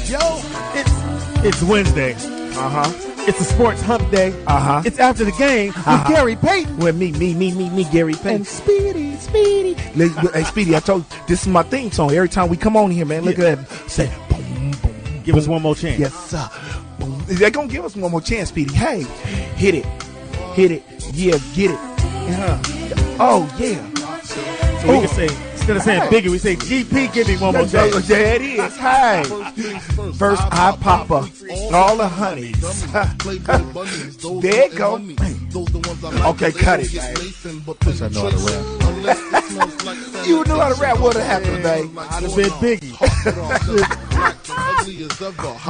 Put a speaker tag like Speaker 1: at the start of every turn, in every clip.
Speaker 1: Yo, it's Wednesday. It's a sports hump day. It's after the game with Gary Payton.
Speaker 2: With me, Gary Payton.
Speaker 1: And Speedy.
Speaker 2: Hey, Speedy, I told you, this is my theme song. Every time we come on here, man, look at that. Say, boom, boom.
Speaker 1: Give us one more chance.
Speaker 2: Yes, sir. Boom. They're going to give us one more chance, Speedy. Hey, hit it. Yeah, get it. Oh, yeah.
Speaker 1: So we can say, instead of saying Biggie, we say GP, give me one more chance.
Speaker 2: There it is. Hey. First, I pop up all the honeys. There it go. Okay, cut it, man.
Speaker 1: Push, I know how to rap.
Speaker 2: You knew how to rap. What happened today?
Speaker 1: I'd have been Biggie.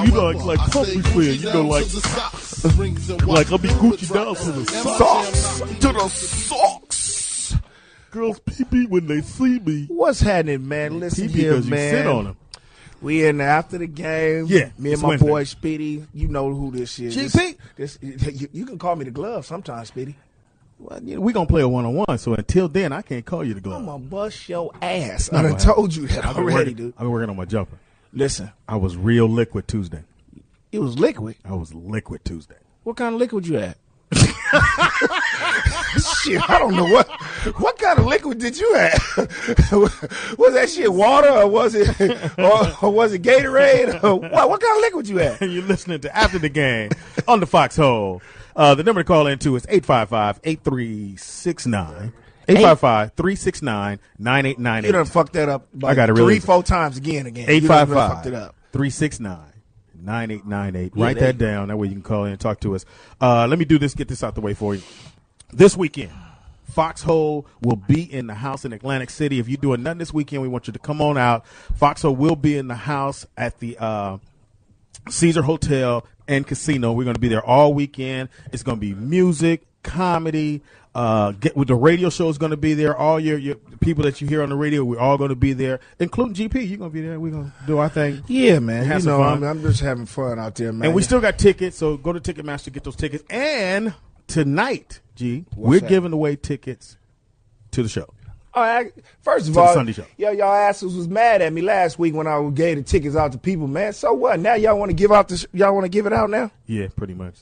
Speaker 1: You know, like country swear. You know, like I'll be Gucci down to the socks.
Speaker 2: To the socks.
Speaker 1: Girls pee-pee when they see me.
Speaker 2: What's happening, man? Listen here, man.
Speaker 1: You sit on them.
Speaker 2: We in after the game.
Speaker 1: Yeah,
Speaker 2: me and my
Speaker 1: Wednesday.
Speaker 2: boy Speedy. You know who this is.
Speaker 1: GP.
Speaker 2: You can call me the glove sometimes, Speedy.
Speaker 1: Well, we're going to play a one-on-one, so until then, I can't call you the glove.
Speaker 2: I'm going to bust your ass. I done told you that already, dude.
Speaker 1: I've been working on my jumper.
Speaker 2: Listen.
Speaker 1: I was real liquid Tuesday.
Speaker 2: It was liquid?
Speaker 1: I was liquid Tuesday.
Speaker 2: What kind of liquid you had? Shit, I don't know what kind of liquid did you have? Was that shit water or was it Gatorade? Or what kind of liquid you had?
Speaker 1: You're listening to After the Game on the Foxxhole. The number to call into is 855-8369. 855-369-9898.
Speaker 2: You done fucked that up
Speaker 1: I got it really
Speaker 2: 3-4 times again.
Speaker 1: 855-369-9898. Write that down. That way you can call in and talk to us. Let me do this, get this out the way for you. This weekend, Foxxhole will be in the house in Atlantic City. If you're doing nothing this weekend, we want you to come on out. Foxxhole will be in the house at the Caesar Hotel and Casino. We're going to be there all weekend. It's going to be music, comedy. The radio show is going to be there. All your people that you hear on the radio, we're all going to be there, including GP. You're going to be there. We're going to do our thing.
Speaker 2: Yeah, man.
Speaker 1: Have some fun.
Speaker 2: I'm just having fun out there, man.
Speaker 1: And we still got tickets, so go to Ticketmaster, get those tickets. And tonight, we're giving away tickets to the show.
Speaker 2: All right. First of all,
Speaker 1: Sunday show.
Speaker 2: Y'all asses was mad at me last week when I gave the tickets out to people, man. So what? Now y'all want to give out y'all want to give it out now?
Speaker 1: Yeah, pretty much.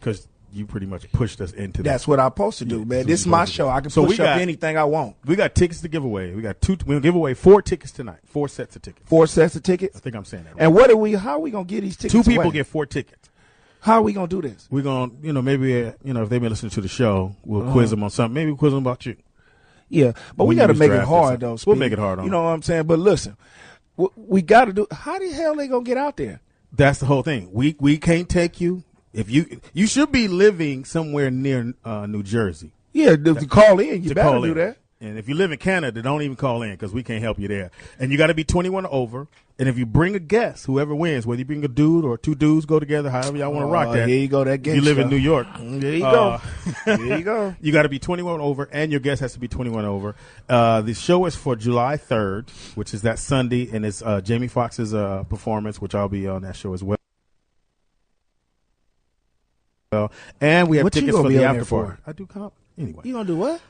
Speaker 1: Because you pretty much pushed us into that.
Speaker 2: That's what I'm supposed to do, man. This is my show. I can push up anything I want.
Speaker 1: We got tickets to give away. We're gonna give away 4 tickets tonight. 4 sets of tickets.
Speaker 2: 4 sets of tickets?
Speaker 1: I think I'm saying that right.
Speaker 2: And how are we gonna get these tickets?
Speaker 1: 2 people
Speaker 2: away?
Speaker 1: get 4 tickets.
Speaker 2: How are we gonna do this?
Speaker 1: We're gonna, maybe, if they've been listening to the show, we'll quiz them on something. Maybe we'll quiz them about you.
Speaker 2: Yeah, but we got to make it hard, though.
Speaker 1: We'll make it hard on
Speaker 2: you know what I'm saying? But listen, we got to do. How the hell they gonna get out there?
Speaker 1: That's the whole thing. We can't take you. If you should be living somewhere near New Jersey.
Speaker 2: Yeah, to call in, you better do that.
Speaker 1: And if you live in Canada, don't even call in because we can't help you there. And you got to be 21 or over. And if you bring a guest, whoever wins, whether you bring a dude or 2 dudes go together, however y'all want to rock that.
Speaker 2: Here you go, that game.
Speaker 1: You live in New York.
Speaker 2: There you go. There you go.
Speaker 1: You got to be 21 over, and your guest has to be 21 over. The show is for July 3rd, which is that Sunday, and it's Jamie Foxx's performance, which I'll be on that show as well. And we have tickets for the after party. I do comp. Anyway.
Speaker 2: You gonna do what?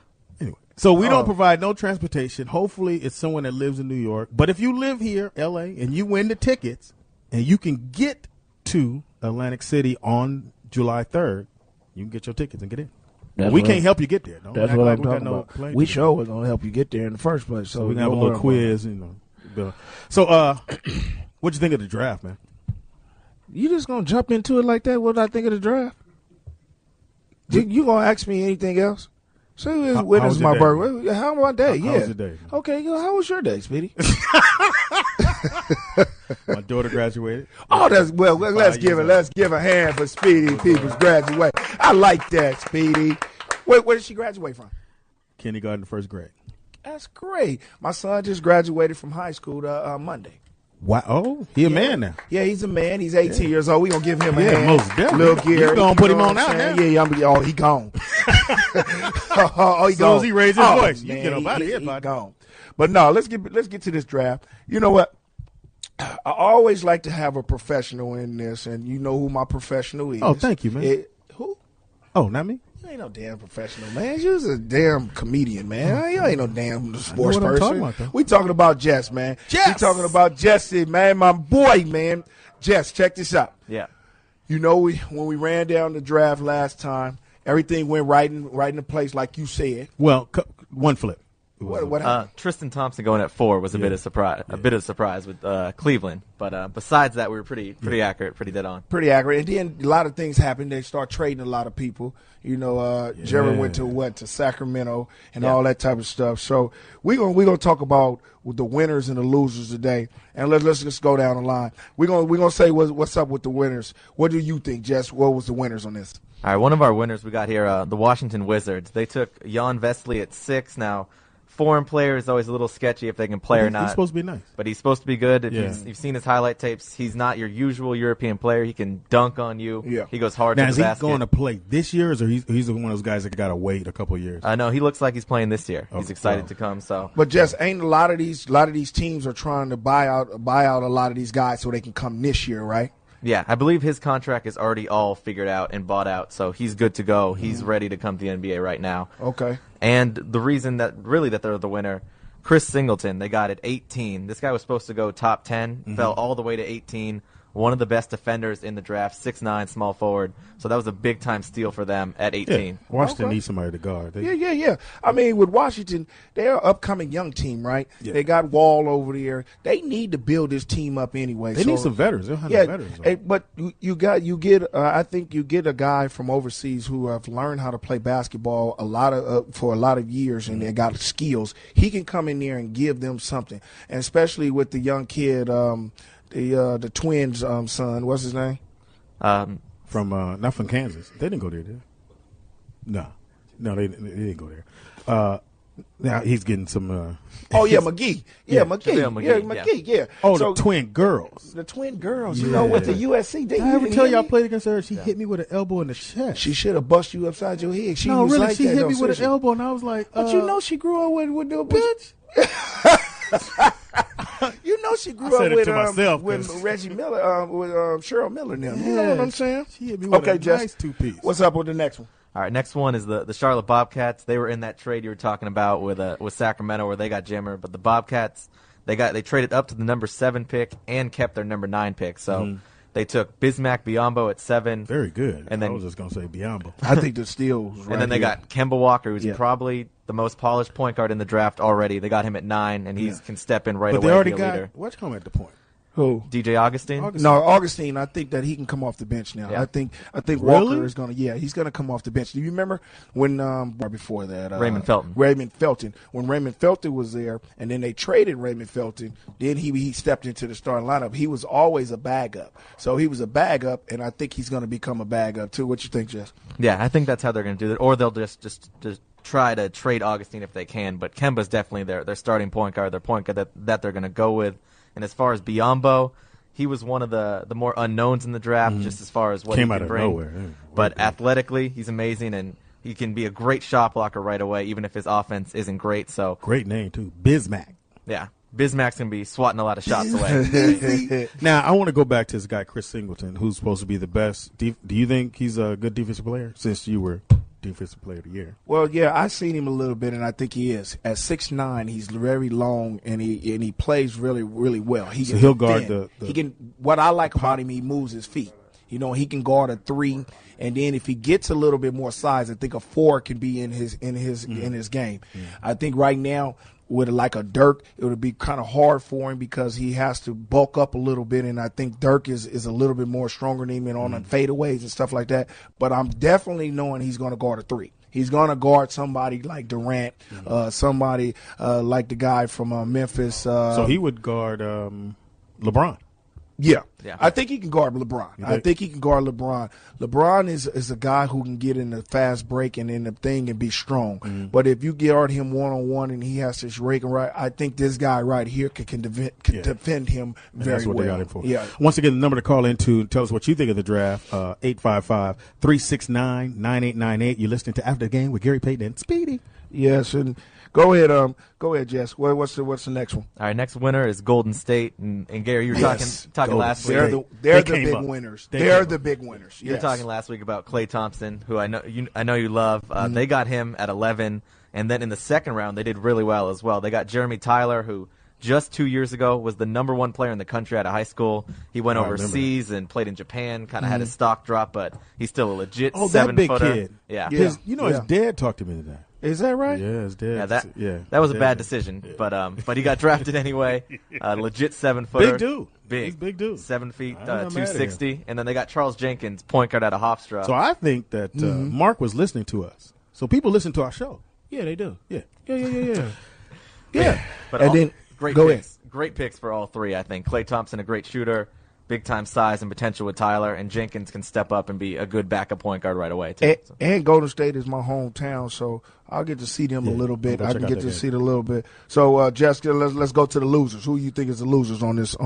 Speaker 1: Anyway. So we don't provide no transportation. Hopefully it's someone that lives in New York. But if you live here, LA, and you win the tickets, and you can get to Atlantic City on July 3rd, you can get your tickets and get in. We can't help you get there.
Speaker 2: That's what I'm talking about. We sure was going to help you get there in the first place.
Speaker 1: So we can have a little quiz. So what'd you think of the draft, man?
Speaker 2: You just going to jump into it like that? What did I think of the draft? You going to ask me anything else? So when is my birthday? How was my day?
Speaker 1: How was your day?
Speaker 2: Okay, how was your day, Speedy?
Speaker 1: My daughter graduated.
Speaker 2: Oh, that's well. Let's give a hand for Speedy people's graduate. I like that, Speedy. Where did she graduate from?
Speaker 1: Kindergarten, 1st grade.
Speaker 2: That's great. My son just graduated from high school Monday.
Speaker 1: Wow. Oh, he a man now.
Speaker 2: Yeah, he's a man. He's 18 years old. We gonna give him a hand.
Speaker 1: Most definitely.
Speaker 2: Little Gary.
Speaker 1: You gonna put him on out now?
Speaker 2: Yeah, he gone.
Speaker 1: He gone. As he raised his voice. You get him out of here, buddy.
Speaker 2: Gone. But no, let's get to this draft. You know what? I always like to have a professional in this, and you know who my professional is.
Speaker 1: Oh, thank you, man.
Speaker 2: Who?
Speaker 1: Oh, not me?
Speaker 2: You ain't no damn professional, man. You was a damn comedian, man. You ain't no damn sports person.
Speaker 1: Talking about,
Speaker 2: we talking about Jess, man.
Speaker 1: Jess.
Speaker 2: We talking about Jesse, man, my boy, man. Jess, check this out.
Speaker 3: Yeah.
Speaker 2: You know, when we ran down the draft last time, everything went right into place, like you said.
Speaker 1: Well, one flip.
Speaker 2: What happened?
Speaker 3: Tristan Thompson going at 4 was a bit of surprise with Cleveland, but besides that, we were pretty accurate, pretty dead on.
Speaker 2: Pretty accurate. And then a lot of things happened. They start trading a lot of people. You know, Jared went to Sacramento and all that type of stuff. So we're gonna talk about the winners and the losers today. And let's just go down the line. We're gonna say what's up with the winners. What do you think, Jess? What was the winners on this?
Speaker 3: All right, one of our winners we got here, the Washington Wizards. They took Jan Vesely at 6. Now, foreign player is always a little sketchy if they can play or not.
Speaker 1: He's supposed to be nice.
Speaker 3: But he's supposed to be good. If you've seen his highlight tapes, he's not your usual European player. He can dunk on you.
Speaker 2: Yeah.
Speaker 3: He goes hard
Speaker 1: now,
Speaker 3: to the basket.
Speaker 1: Is he going to play this year, or he's one of those guys that got to wait a couple of years?
Speaker 3: No, he looks like he's playing this year. He's excited to come. So,
Speaker 2: but Jess, ain't a lot of these teams are trying to buy out a lot of these guys so they can come this year, right?
Speaker 3: Yeah, I believe his contract is already all figured out and bought out, so he's good to go. He's ready to come to the NBA right now.
Speaker 2: Okay.
Speaker 3: And the reason that they're the winner, Chris Singleton, they got at 18. This guy was supposed to go top 10, fell all the way to 18. One of the best defenders in the draft, 6'9", small forward. So that was a big-time steal for them at 18.
Speaker 1: Yeah. Washington needs somebody to guard.
Speaker 2: Yeah. I mean, with Washington, they're an upcoming young team, right? Yeah. They got Wall over there. They need to build this team up anyway.
Speaker 1: They need some veterans. They don't have no veterans.
Speaker 2: But I think you get a guy from overseas who have learned how to play basketball for a lot of years, and they got skills. He can come in there and give them something, and especially with the young kid, the twins' son. What's his name?
Speaker 1: Not from Kansas. They didn't go there, did they? No, they didn't go there. Now he's getting some.
Speaker 2: McGee. McGee. Yeah.
Speaker 1: Oh, so, the twin girls.
Speaker 2: The twin girls. You know, with the USC.
Speaker 1: I ever tell you I played against her? She hit me with an elbow in the chest.
Speaker 2: She should have bust you upside your head. She
Speaker 1: hit me with an elbow, and I was like,
Speaker 2: but you know, she grew up with the bitch. You know, she grew up with Reggie Miller, with Cheryl Miller now. You know what I'm saying?
Speaker 1: She hit me with a nice two-piece.
Speaker 2: What's up with the next one?
Speaker 3: All right, next one is the Charlotte Bobcats. They were in that trade you were talking about with Sacramento where they got Jimmer, but the Bobcats they traded up to the number 7 pick and kept their number 9 pick. So they took Bismack Biyombo at 7.
Speaker 1: Very good.
Speaker 3: And then,
Speaker 1: I was just gonna say Biyombo.
Speaker 2: I think the steal was right.
Speaker 3: And then they got Kemba Walker, who's probably the most polished point guard in the draft already. They got him at 9, and he can step in right away.
Speaker 1: But they already
Speaker 3: got leader.
Speaker 1: What's coming at the point?
Speaker 2: Who?
Speaker 3: DJ Augustine?
Speaker 2: No, Augustine. I think that he can come off the bench now.
Speaker 3: Yeah.
Speaker 2: I think Walker is gonna. Yeah, he's gonna come off the bench. Do you remember when right before that
Speaker 3: Raymond Felton?
Speaker 2: When Raymond Felton was there, and then they traded Raymond Felton. Then he stepped into the starting lineup. He was always a bag up. So he was a bag up, and I think he's gonna become a bag up too. What you think, Jess?
Speaker 3: Yeah, I think that's how they're gonna do it, or they'll just try to trade Augustine if they can. But Kemba's definitely their starting point guard, their point guard that they're gonna go with. And as far as Biyombo, he was one of the more unknowns in the draft, just as far as what
Speaker 1: came
Speaker 3: he
Speaker 1: out
Speaker 3: can
Speaker 1: of
Speaker 3: bring.
Speaker 1: nowhere.
Speaker 3: But athletically, he's amazing, and he can be a great shot blocker right away, even if his offense isn't great. So
Speaker 1: great name too, Bismack.
Speaker 3: Yeah, Bismack's gonna be swatting a lot of shots away.
Speaker 1: Now I want to go back to this guy Chris Singleton, who's supposed to be the best. Do you think he's a good defensive player? Since you were Defensive Player of the Year.
Speaker 2: Well, yeah, I've seen him a little bit, and I think he is. At 6'9", he's very long, and he plays really, really well.
Speaker 1: He'll guard the.
Speaker 2: He can. What I like about him, he moves his feet. You know, he can guard a 3, and then if he gets a little bit more size, I think a 4 can be in his game. I think right now, with like a Dirk, it would be kind of hard for him because he has to bulk up a little bit, and I think Dirk is a little bit more stronger than him and on the fadeaways and stuff like that. But I'm definitely knowing he's going to guard a 3. He's going to guard somebody like Durant, somebody like the guy from Memphis.
Speaker 1: So he would guard LeBron.
Speaker 2: Yeah. I think he can guard LeBron. I think he can guard LeBron. LeBron is a guy who can get in the fast break and in the thing and be strong. But if you guard him one-on-one and he has to rake and right, I think this guy right here can defend him very well.
Speaker 1: That's what they got him for.
Speaker 2: Yeah.
Speaker 1: Once again, the number to call in to tell us what you think of the draft, 855-369-9898. You're listening to After the Game with Gary Payton and Speedy.
Speaker 2: Yes, and go ahead, Jess. What's the next one?
Speaker 3: All right, next winner is Golden State, and Gary, you were talking last week.
Speaker 2: They're the big winners. They're the big winners.
Speaker 3: You were talking last week about Klay Thompson, who I know you love. They got him at 11, and then in the second round they did really well as well. They got Jeremy Tyler, who just 2 years ago, was the #1 player in the country out of high school. He went
Speaker 1: I
Speaker 3: overseas and played in Japan, kind of had his stock drop, but he's still a legit
Speaker 1: Oh, that big
Speaker 3: 7-footer.
Speaker 1: kid.
Speaker 3: Yeah.
Speaker 1: His dad talked to me today.
Speaker 2: Is that right?
Speaker 1: Yeah, his dad.
Speaker 3: That was a bad decision, but he got drafted anyway. Legit 7-footer.
Speaker 1: Big dude.
Speaker 3: Big.
Speaker 1: He's a big dude.
Speaker 3: 7 feet,
Speaker 1: I'm not mad at
Speaker 3: 260. And then they got Charles Jenkins, point guard out of Hofstra.
Speaker 1: So I think that Mark was listening to us. So people listen to our show.
Speaker 2: Yeah, they do.
Speaker 1: Yeah.
Speaker 2: Yeah.
Speaker 3: But
Speaker 2: And then
Speaker 3: great
Speaker 2: go
Speaker 3: picks. Great picks for all three, I think. Klay Thompson, a great shooter, big-time size and potential with Tyler, and Jenkins can step up and be a good backup point guard right away, too.
Speaker 2: And Golden State is my hometown, so I'll get to see them a little bit. I can get to see it a little bit. So, Jessica, let's go to the losers. Who you think is the losers on this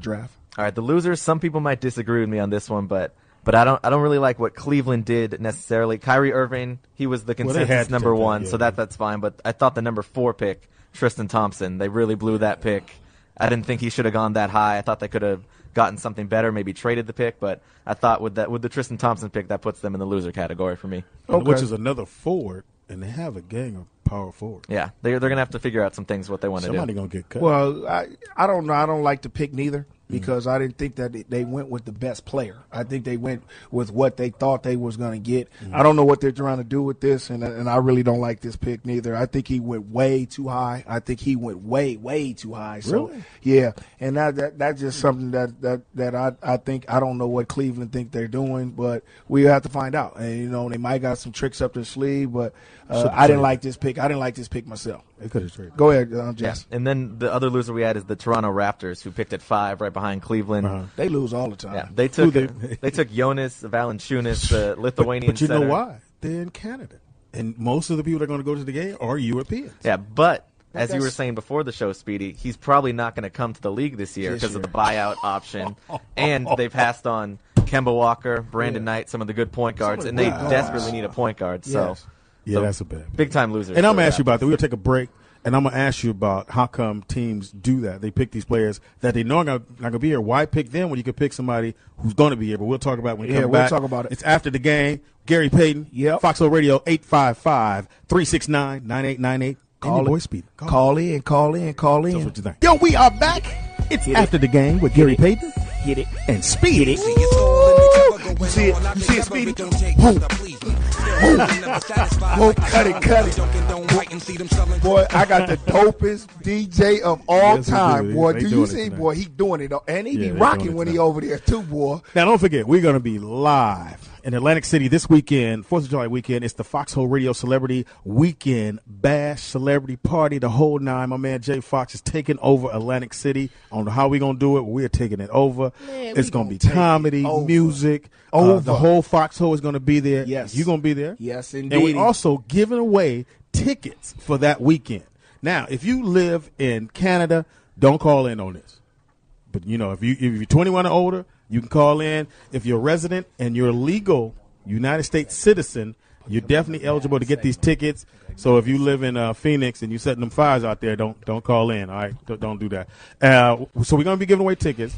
Speaker 2: draft?
Speaker 3: All right, the losers. Some people might disagree with me on this one, but I don't really like what Cleveland did necessarily. Kyrie Irving, he was the consensus number one, so that's fine. But I thought the number 4 pick, Tristan Thompson, they really blew that pick. I didn't think he should have gone that high. I thought they could have gotten something better, maybe traded the pick. But I thought with the Tristan Thompson pick, that puts them in the loser category for me.
Speaker 1: Okay. Which is another forward, and they have a gang of power forward.
Speaker 3: Yeah, they're gonna have to figure out some things what they want to do.
Speaker 1: Somebody gonna get cut.
Speaker 2: Well, I don't know. I don't like the pick neither, because I didn't think that they went with the best player. I think they went with what they thought they was going to get. I don't know what they're trying to do with this, and I really don't like this pick neither. I think he went way too high. I think he went way too high. So,
Speaker 1: really?
Speaker 2: Yeah, and that's just something that I think, I don't know what Cleveland think they're doing, but we have to find out. And they might got some tricks up their sleeve, but I didn't like this pick. I didn't like this pick myself.
Speaker 1: They could have traded.
Speaker 2: Go ahead, Jess.
Speaker 3: Yeah. And then the other loser we had is the Toronto Raptors, who picked at 5 right behind Cleveland.
Speaker 2: They lose all the time.
Speaker 3: Yeah, they took Jonas Valanciunas, the Lithuanian
Speaker 1: But you
Speaker 3: center.
Speaker 1: know why? They're in Canada, and most of the people that are going to go to the game are Europeans.
Speaker 3: Yeah, but as you were saying before the show, Speedy, he's probably not going to come to the league this year because of the buyout option, and they passed on Kemba Walker, Brandon Knight, some of the good point guards, and they desperately need a point guard. So,
Speaker 1: that's a bad
Speaker 3: big time loser.
Speaker 1: And I'm going to ask you about that. We'll take a break. And I'm going to ask you about how come teams do that. They pick these players that they know are not going to be here. Why pick them when you could pick somebody who's going to be here? But we'll talk about it when we come back.
Speaker 2: We'll talk about it.
Speaker 1: It's after the game. Gary Payton, Foxxhole Radio, 855-369-9898.
Speaker 2: Call
Speaker 1: your boy Speedy.
Speaker 2: Call in.
Speaker 1: Tell us what you think. Yo, we are back. It's after the game with Gary Payton.
Speaker 2: Hit it.
Speaker 1: And Speedy.
Speaker 2: You see it, Speedy? Oh, cut it. Boy, I got the dopest DJ of all time, boy. Do you see, boy? He doing it, and he be rocking when he over there too, boy.
Speaker 1: Now, don't forget, we're going to be live in Atlantic City this weekend, 4th of July weekend. It's the Foxxhole Radio Celebrity Weekend Bash Celebrity Party, the whole nine. My man Jay Fox is taking over Atlantic City. I don't know how we're going to do it, but we're taking it over.
Speaker 2: Man,
Speaker 1: it's going to be comedy, music. The whole Foxxhole is going to be there.
Speaker 2: Yes.
Speaker 1: You're going to be there.
Speaker 2: Yes, indeed.
Speaker 1: And we're also giving away tickets for that weekend. Now, if you live in Canada, don't call in on this. But, if you're 21 or older, you can call in. If you're a resident and you're a legal United States citizen, you're definitely eligible to get these tickets. So if you live in Phoenix and you're setting them fires out there, don't call in. All right, don't do that. So we're going to be giving away tickets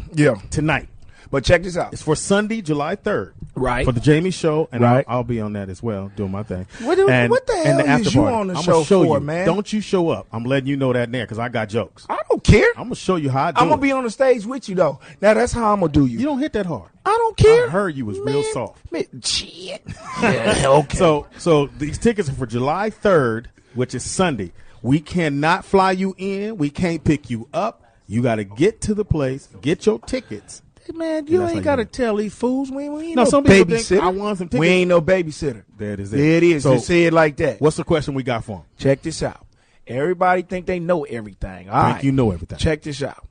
Speaker 1: tonight.
Speaker 2: But check this out.
Speaker 1: It's for Sunday, July 3rd.
Speaker 2: Right.
Speaker 1: For the Jamie Show, and
Speaker 2: right.
Speaker 1: I'll be on that as well, doing my thing.
Speaker 2: What the hell is you on the show for, man?
Speaker 1: Don't you show up. I'm letting you know that there because I got jokes.
Speaker 2: I don't care.
Speaker 1: I'm going to show you how I do
Speaker 2: I'm going to be on the stage with you, though. Now, that's how I'm going to do you.
Speaker 1: You don't hit that hard.
Speaker 2: I don't care.
Speaker 1: I heard you was real soft.
Speaker 2: Shit. Yeah, okay.
Speaker 1: So these tickets are for July 3rd, which is Sunday. We cannot fly you in. We can't pick you up. You got to get to the place, get your tickets.
Speaker 2: Hey, man, you ain't got to tell these fools. We ain't
Speaker 1: no
Speaker 2: babysitter.
Speaker 1: I want some tickets.
Speaker 2: We ain't no babysitter.
Speaker 1: That is it.
Speaker 2: There it is.
Speaker 1: So,
Speaker 2: just say it like that.
Speaker 1: What's the question we got for them?
Speaker 2: Check this out. Everybody think they know everything. All right.
Speaker 1: You know everything.
Speaker 2: Check this out.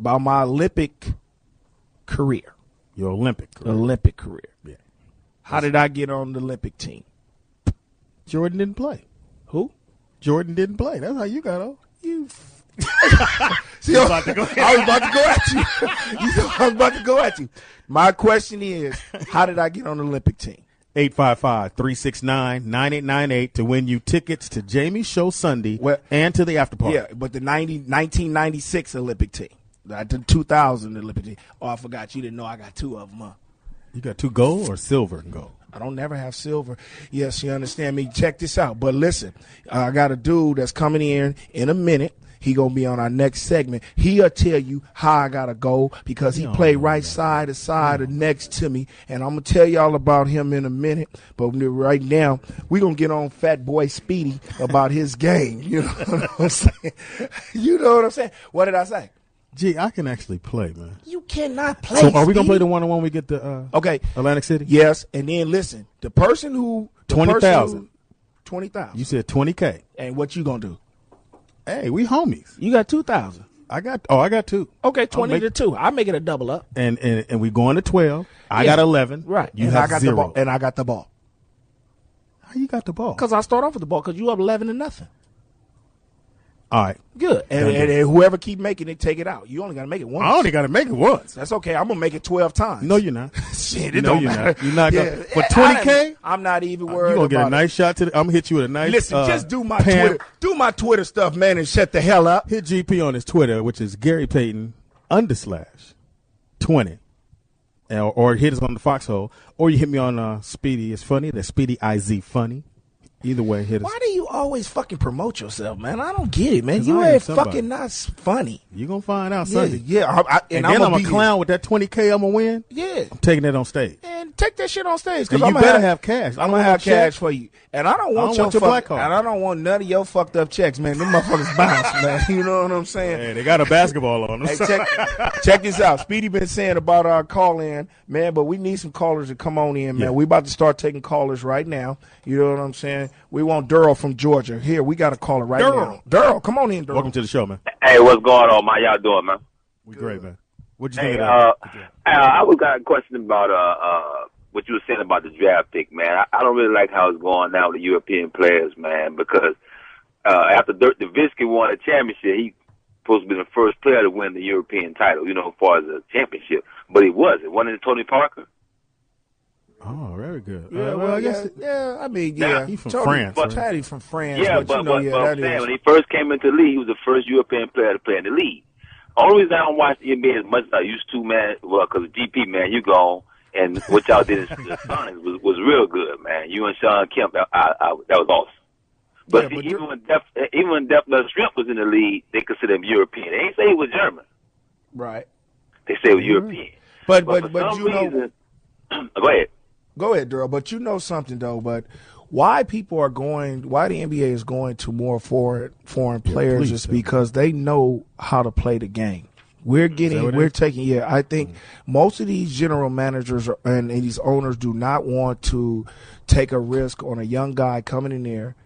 Speaker 2: About my Olympic career.
Speaker 1: Your Olympic
Speaker 2: career.
Speaker 1: Yeah.
Speaker 2: How did I get on the Olympic team?
Speaker 1: Jordan didn't play.
Speaker 2: Who?
Speaker 1: Jordan didn't play. That's how you got on.
Speaker 2: You. See, I was about to go at you. I was about to go at you. My question is, how did I get on the Olympic team?
Speaker 1: 855-369-9898 to win you tickets to Jamie's Show Sunday and to the after party.
Speaker 2: Yeah, but the 1996 Olympic team. The 2000 Olympic team. Oh, I forgot. You didn't know I got 2 of them, huh?
Speaker 1: You got 2 gold or silver and gold?
Speaker 2: I don't never have silver. Yes, you understand me. Check this out. But listen, I got a dude that's coming in a minute. He gonna be on our next segment. He'll tell you how I gotta go because he played right side to side or next to me, and I'm gonna tell y'all about him in a minute. But right now, we gonna get on Fat Boy Speedy about his game. You know what I'm saying? You know what I'm saying? What did I say?
Speaker 1: Gee, I can actually play, man.
Speaker 2: You cannot play.
Speaker 1: So are we gonna
Speaker 2: Speedy.
Speaker 1: play the one-on-one we get to Atlantic City?
Speaker 2: Yes, and then listen, the person who
Speaker 1: 20,000.
Speaker 2: 20,000.
Speaker 1: You said 20K.
Speaker 2: And what you gonna do?
Speaker 1: Hey, we homies.
Speaker 2: You got 2,000.
Speaker 1: I got 2.
Speaker 2: Okay, 20 to 2. I make it a double up.
Speaker 1: And we going to 12. I got 11.
Speaker 2: Right.
Speaker 1: You
Speaker 2: and
Speaker 1: have
Speaker 2: I got
Speaker 1: 0.
Speaker 2: the ball. And I got the ball.
Speaker 1: How you got the ball?
Speaker 2: Because I start off with the ball because you up 11-0.
Speaker 1: All right.
Speaker 2: Good. And whoever keep making it, take it out. You only got to make it once.
Speaker 1: I only got to make it once.
Speaker 2: That's okay. I'm going to make it 12 times.
Speaker 1: No, you're not.
Speaker 2: Shit, it don't matter.
Speaker 1: You're not going to. For 20K?
Speaker 2: I'm not even worried
Speaker 1: You're going to get a
Speaker 2: about
Speaker 1: nice shot to the. I'm going to hit you with a nice.
Speaker 2: Listen, just do my Twitter. Do my Twitter stuff, man, and shut the hell up.
Speaker 1: Hit GP on his Twitter, which is Gary Payton _20. Or hit us on the Foxxhole. Or you hit me on Speedy. It's funny. That's Speedy IZ funny. Either way, hit us.
Speaker 2: Why do you always fucking promote yourself, man? I don't get it, man.
Speaker 1: 'Cause
Speaker 2: You
Speaker 1: I am
Speaker 2: ain't
Speaker 1: somebody.
Speaker 2: fucking not funny.
Speaker 1: You're going to find out Sunday.
Speaker 2: Yeah.
Speaker 1: And then I'm a clown with that 20K I'm going to win.
Speaker 2: Yeah.
Speaker 1: I'm taking that on stage.
Speaker 2: And take that shit on stage.
Speaker 1: And
Speaker 2: Cause
Speaker 1: you better have cash.
Speaker 2: I'm going to have cash for you. And I don't want your
Speaker 1: black card.
Speaker 2: And I don't want none of your fucked up checks, man. Them motherfuckers bounce, man. You know what I'm saying?
Speaker 1: Hey, they got a basketball on them.
Speaker 2: Hey, check this out. Speedy been saying about our call-in, man, but we need some callers to come on in, man.
Speaker 1: Yeah.
Speaker 2: We about to start taking callers right now. You know what I'm saying? We want Durrell from Georgia. Here, we got a caller right now. Durrell, come on in, Durrell.
Speaker 1: Welcome to the show, man.
Speaker 4: Hey, what's going on, man? Y'all doing, man?
Speaker 1: We great, man. What'd you
Speaker 4: Hey,
Speaker 1: think of that?
Speaker 4: I got a question about what you were saying about the draft pick, man. I don't really like how it's going now with the European players, man, because after Nowitzki won a championship, he supposed to be the first player to win the European title, you know, as far as a championship. But he wasn't. Wasn't it Tony Parker?
Speaker 1: Oh, very good.
Speaker 2: Yeah,
Speaker 1: I guess
Speaker 2: I mean, yeah.
Speaker 1: He's from
Speaker 2: Tony,
Speaker 1: France, right?
Speaker 2: Teddy from France.
Speaker 4: Yeah,
Speaker 2: but you know,
Speaker 4: but I'm
Speaker 2: that
Speaker 4: saying,
Speaker 2: is.
Speaker 4: when he first came into the league, he was the first European player to play in the league. Only reason I don't watch the NBA as much as I used to, man, well, because GP, man, you gone, and what y'all did in the Sonics was real good, man. You and Sean Kemp, that was awesome. But,
Speaker 2: Yeah,
Speaker 4: see, even when Def Leppard Shrimp was in the league, they considered him European. They ain't say he was German.
Speaker 2: Right.
Speaker 4: They say he was European.
Speaker 2: But
Speaker 4: for some
Speaker 2: you know.
Speaker 4: reason, go ahead.
Speaker 2: Go ahead, Durrell. But you know something though. But why the NBA is going to more foreign players is because they know how to play the game. I think most of these general managers and these owners do not want to take a risk on a young guy coming in there,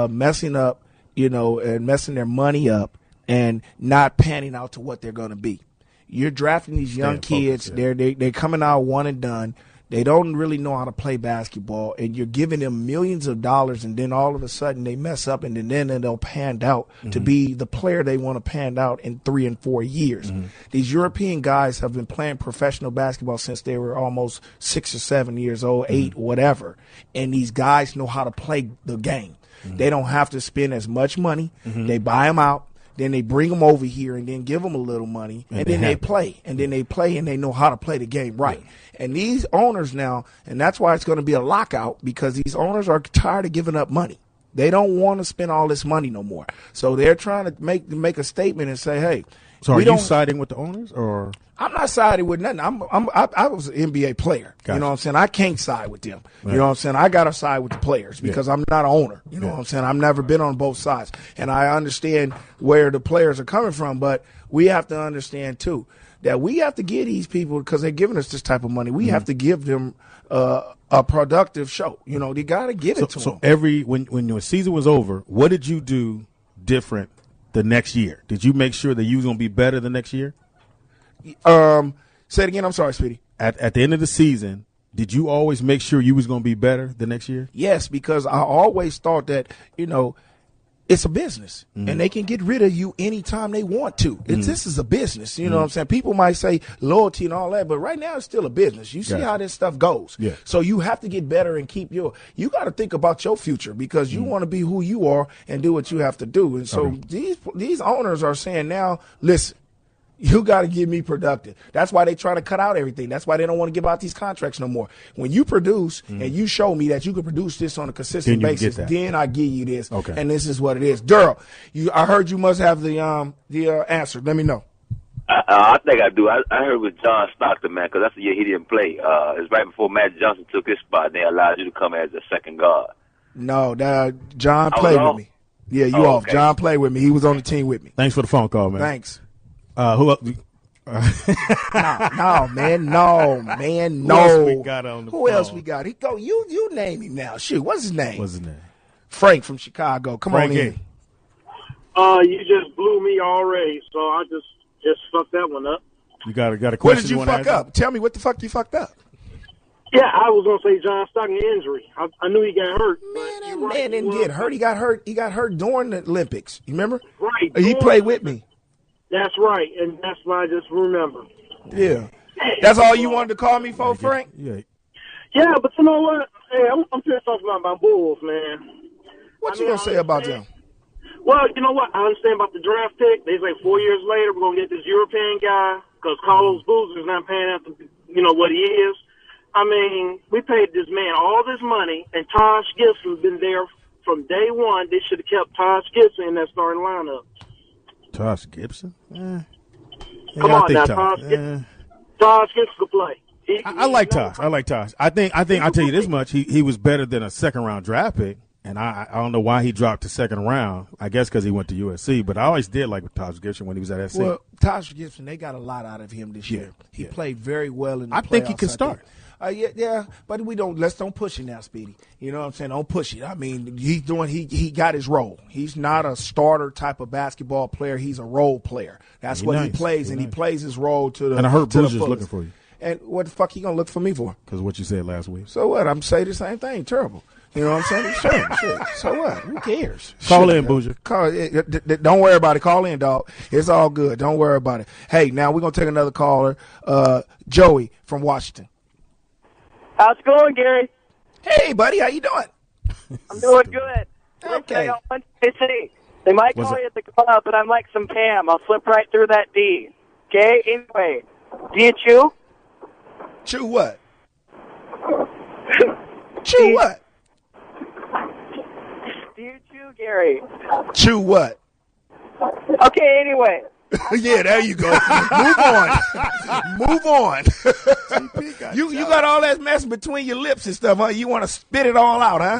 Speaker 2: messing up, you know, and messing their money up and not panning out to what they're going to be. You're drafting these young kids. They're coming out one and done. They don't really know how to play basketball, and you're giving them millions of dollars, and then all of a sudden they mess up, and then they'll pan out to be the player they want to pan out in 3 and 4 years. These European guys have been playing professional basketball since they were almost 6 or 7 years old, 8, whatever, and these guys know how to play the game. They don't have to spend as much money. They buy them out. Then they bring them over here and then give them a little money, and then they play. And then they play, and they know how to play the game right. And these owners now, and that's why it's going to be a lockout, because these owners are tired of giving up money. They don't want to spend all this money no more. So they're trying to make a statement and say, hey.
Speaker 1: So are you siding with the owners, or?
Speaker 2: I'm not siding with nothing. I was an NBA player. Gotcha. You know what I'm saying? I can't side with them. Right. You know what I'm saying? I got to side with the players because I'm not an owner. You know what I'm saying? I've never been on both sides. And I understand where the players are coming from, but we have to understand, too, that we have to give these people, because they're giving us this type of money, we have to give them a productive show. You know, they got to give it to them.
Speaker 1: So when your season was over, what did you do different the next year? Did you make sure that you was going to be better the next year?
Speaker 2: Say it again. I'm sorry, Speedy.
Speaker 1: At the end of the season, did you always make sure you was going to be better the next year?
Speaker 2: Yes, because I always thought that, you know, it's a business, and they can get rid of you anytime they want to. This is a business. You know what I'm saying? People might say loyalty and all that, but right now it's still a business. You see how this stuff goes. Yeah. So you have to get better and keep you got to think about your future, because you want to be who you are and do what you have to do. And so these owners are saying now, listen, You got to get me productive. That's why they try to cut out everything. That's why they don't want to give out these contracts no more. When you produce and you show me that you can produce this on a consistent basis, then I give you this. Okay. And this is what it is. Daryl, I heard you must have the answer. Let me know.
Speaker 4: I think I do. I heard with John Stockton, man, because that's the year he didn't play. It's right before Matt Johnson took his spot. They allowed you to come as a second guard.
Speaker 2: No, John played with me. Yeah, you off. Okay. John played with me. He was on the team with me.
Speaker 1: Thanks for the phone call, man.
Speaker 2: Thanks.
Speaker 1: Who else?
Speaker 2: No, man. No.
Speaker 1: Who else we got on the phone?
Speaker 2: Who else we got? You name him now. Shoot, what's his name? Frank from Chicago. Come on in.
Speaker 5: You just blew me already, so I just fucked that one up.
Speaker 1: You got a question?
Speaker 2: What did you fuck up? Tell me what the fuck you fucked up.
Speaker 5: Yeah, I was gonna say John Stockton injury. I knew he got hurt.
Speaker 2: Man, that man didn't get hurt. He got hurt. He got hurt during the Olympics. You remember?
Speaker 5: Right.
Speaker 2: He played with me.
Speaker 5: That's right, and that's why I just remember.
Speaker 2: Yeah. That's all you wanted to call me for, Frank?
Speaker 5: Yeah, but you know what? Hey, I'm pissed off about my Bulls, man.
Speaker 2: What you gonna say about them?
Speaker 5: Well, you know what? I understand about the draft pick. They say 4 years later we're gonna get this European guy because Carlos Boozer is not paying after what he is. I mean, we paid this man all this money, and Taj Gibson's been there from day one. They should have kept Taj Gibson in that starting lineup.
Speaker 1: Taj Gibson?
Speaker 5: Come on now, Taj Gibson could play.
Speaker 1: I like Taj. I think I'll tell you this much. He was better than a second-round draft pick, and I don't know why he dropped to second round. I guess because he went to USC, but I always did like Taj Gibson when he was at SC.
Speaker 2: Well, Taj Gibson, they got a lot out of him this year. He played very well in the playoffs.
Speaker 1: I think he can start.
Speaker 2: Yeah, but let's don't push it now, Speedy. You know what I'm saying? Don't push it. I mean, he got his role. He's not a starter type of basketball player. He's a role player. That's what he plays, and he plays his role to the.
Speaker 1: And I heard Bruce is looking for you.
Speaker 2: And what the fuck he gonna look for me for?
Speaker 1: Because what you said last week.
Speaker 2: So what? I'm saying the same thing. Terrible. You know what I'm saying? Shit. So what? Who cares?
Speaker 1: Call in, Bougie.
Speaker 2: Don't worry about it. Call in, dog. It's all good. Don't worry about it. Hey, now we're gonna take another caller. Joey from Washington.
Speaker 6: How's it going, Gary?
Speaker 2: Hey, buddy, how you doing?
Speaker 6: I'm doing good.
Speaker 2: Okay.
Speaker 6: They might call you at the club, but I'm like some Pam. I'll slip right through that D. Okay? Anyway, do you chew?
Speaker 2: Chew what? Chew what?
Speaker 6: Do you chew, Gary?
Speaker 2: Chew what?
Speaker 6: Okay, anyway.
Speaker 2: Yeah, there you go. Move on. You got all that mess between your lips and stuff, huh? You want to spit it all out, huh?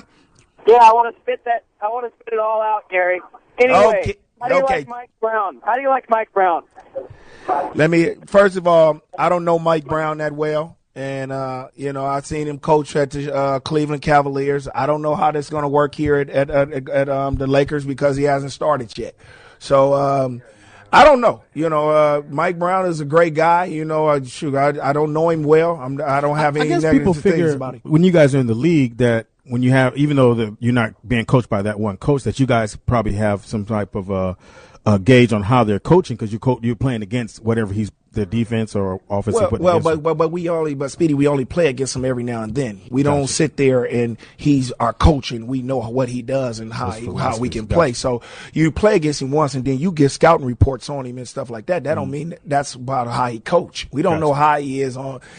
Speaker 6: Yeah, I want to spit it all out, Gary. Anyway, how do you like Mike Brown? How do you like Mike Brown?
Speaker 2: First of all, I don't know Mike Brown that well. And, I've seen him coach at the Cleveland Cavaliers. I don't know how this is going to work here at the Lakers because he hasn't started yet. So, I don't know. Mike Brown is a great guy. I don't know him well. I don't have any negative things about him.
Speaker 1: When you guys are in the league that when you have, even though you're not being coached by that one coach, that you guys probably have some type of a gauge on how they're coaching because you're playing against whatever he's the defense or offensive.
Speaker 2: But Speedy, we only play against him every now and then. We don't sit there and he's our coach and we know what he does and how we can play. So you play against him once and then you get scouting reports on him and stuff like that. That don't mean that's about how he coach. We don't know how he is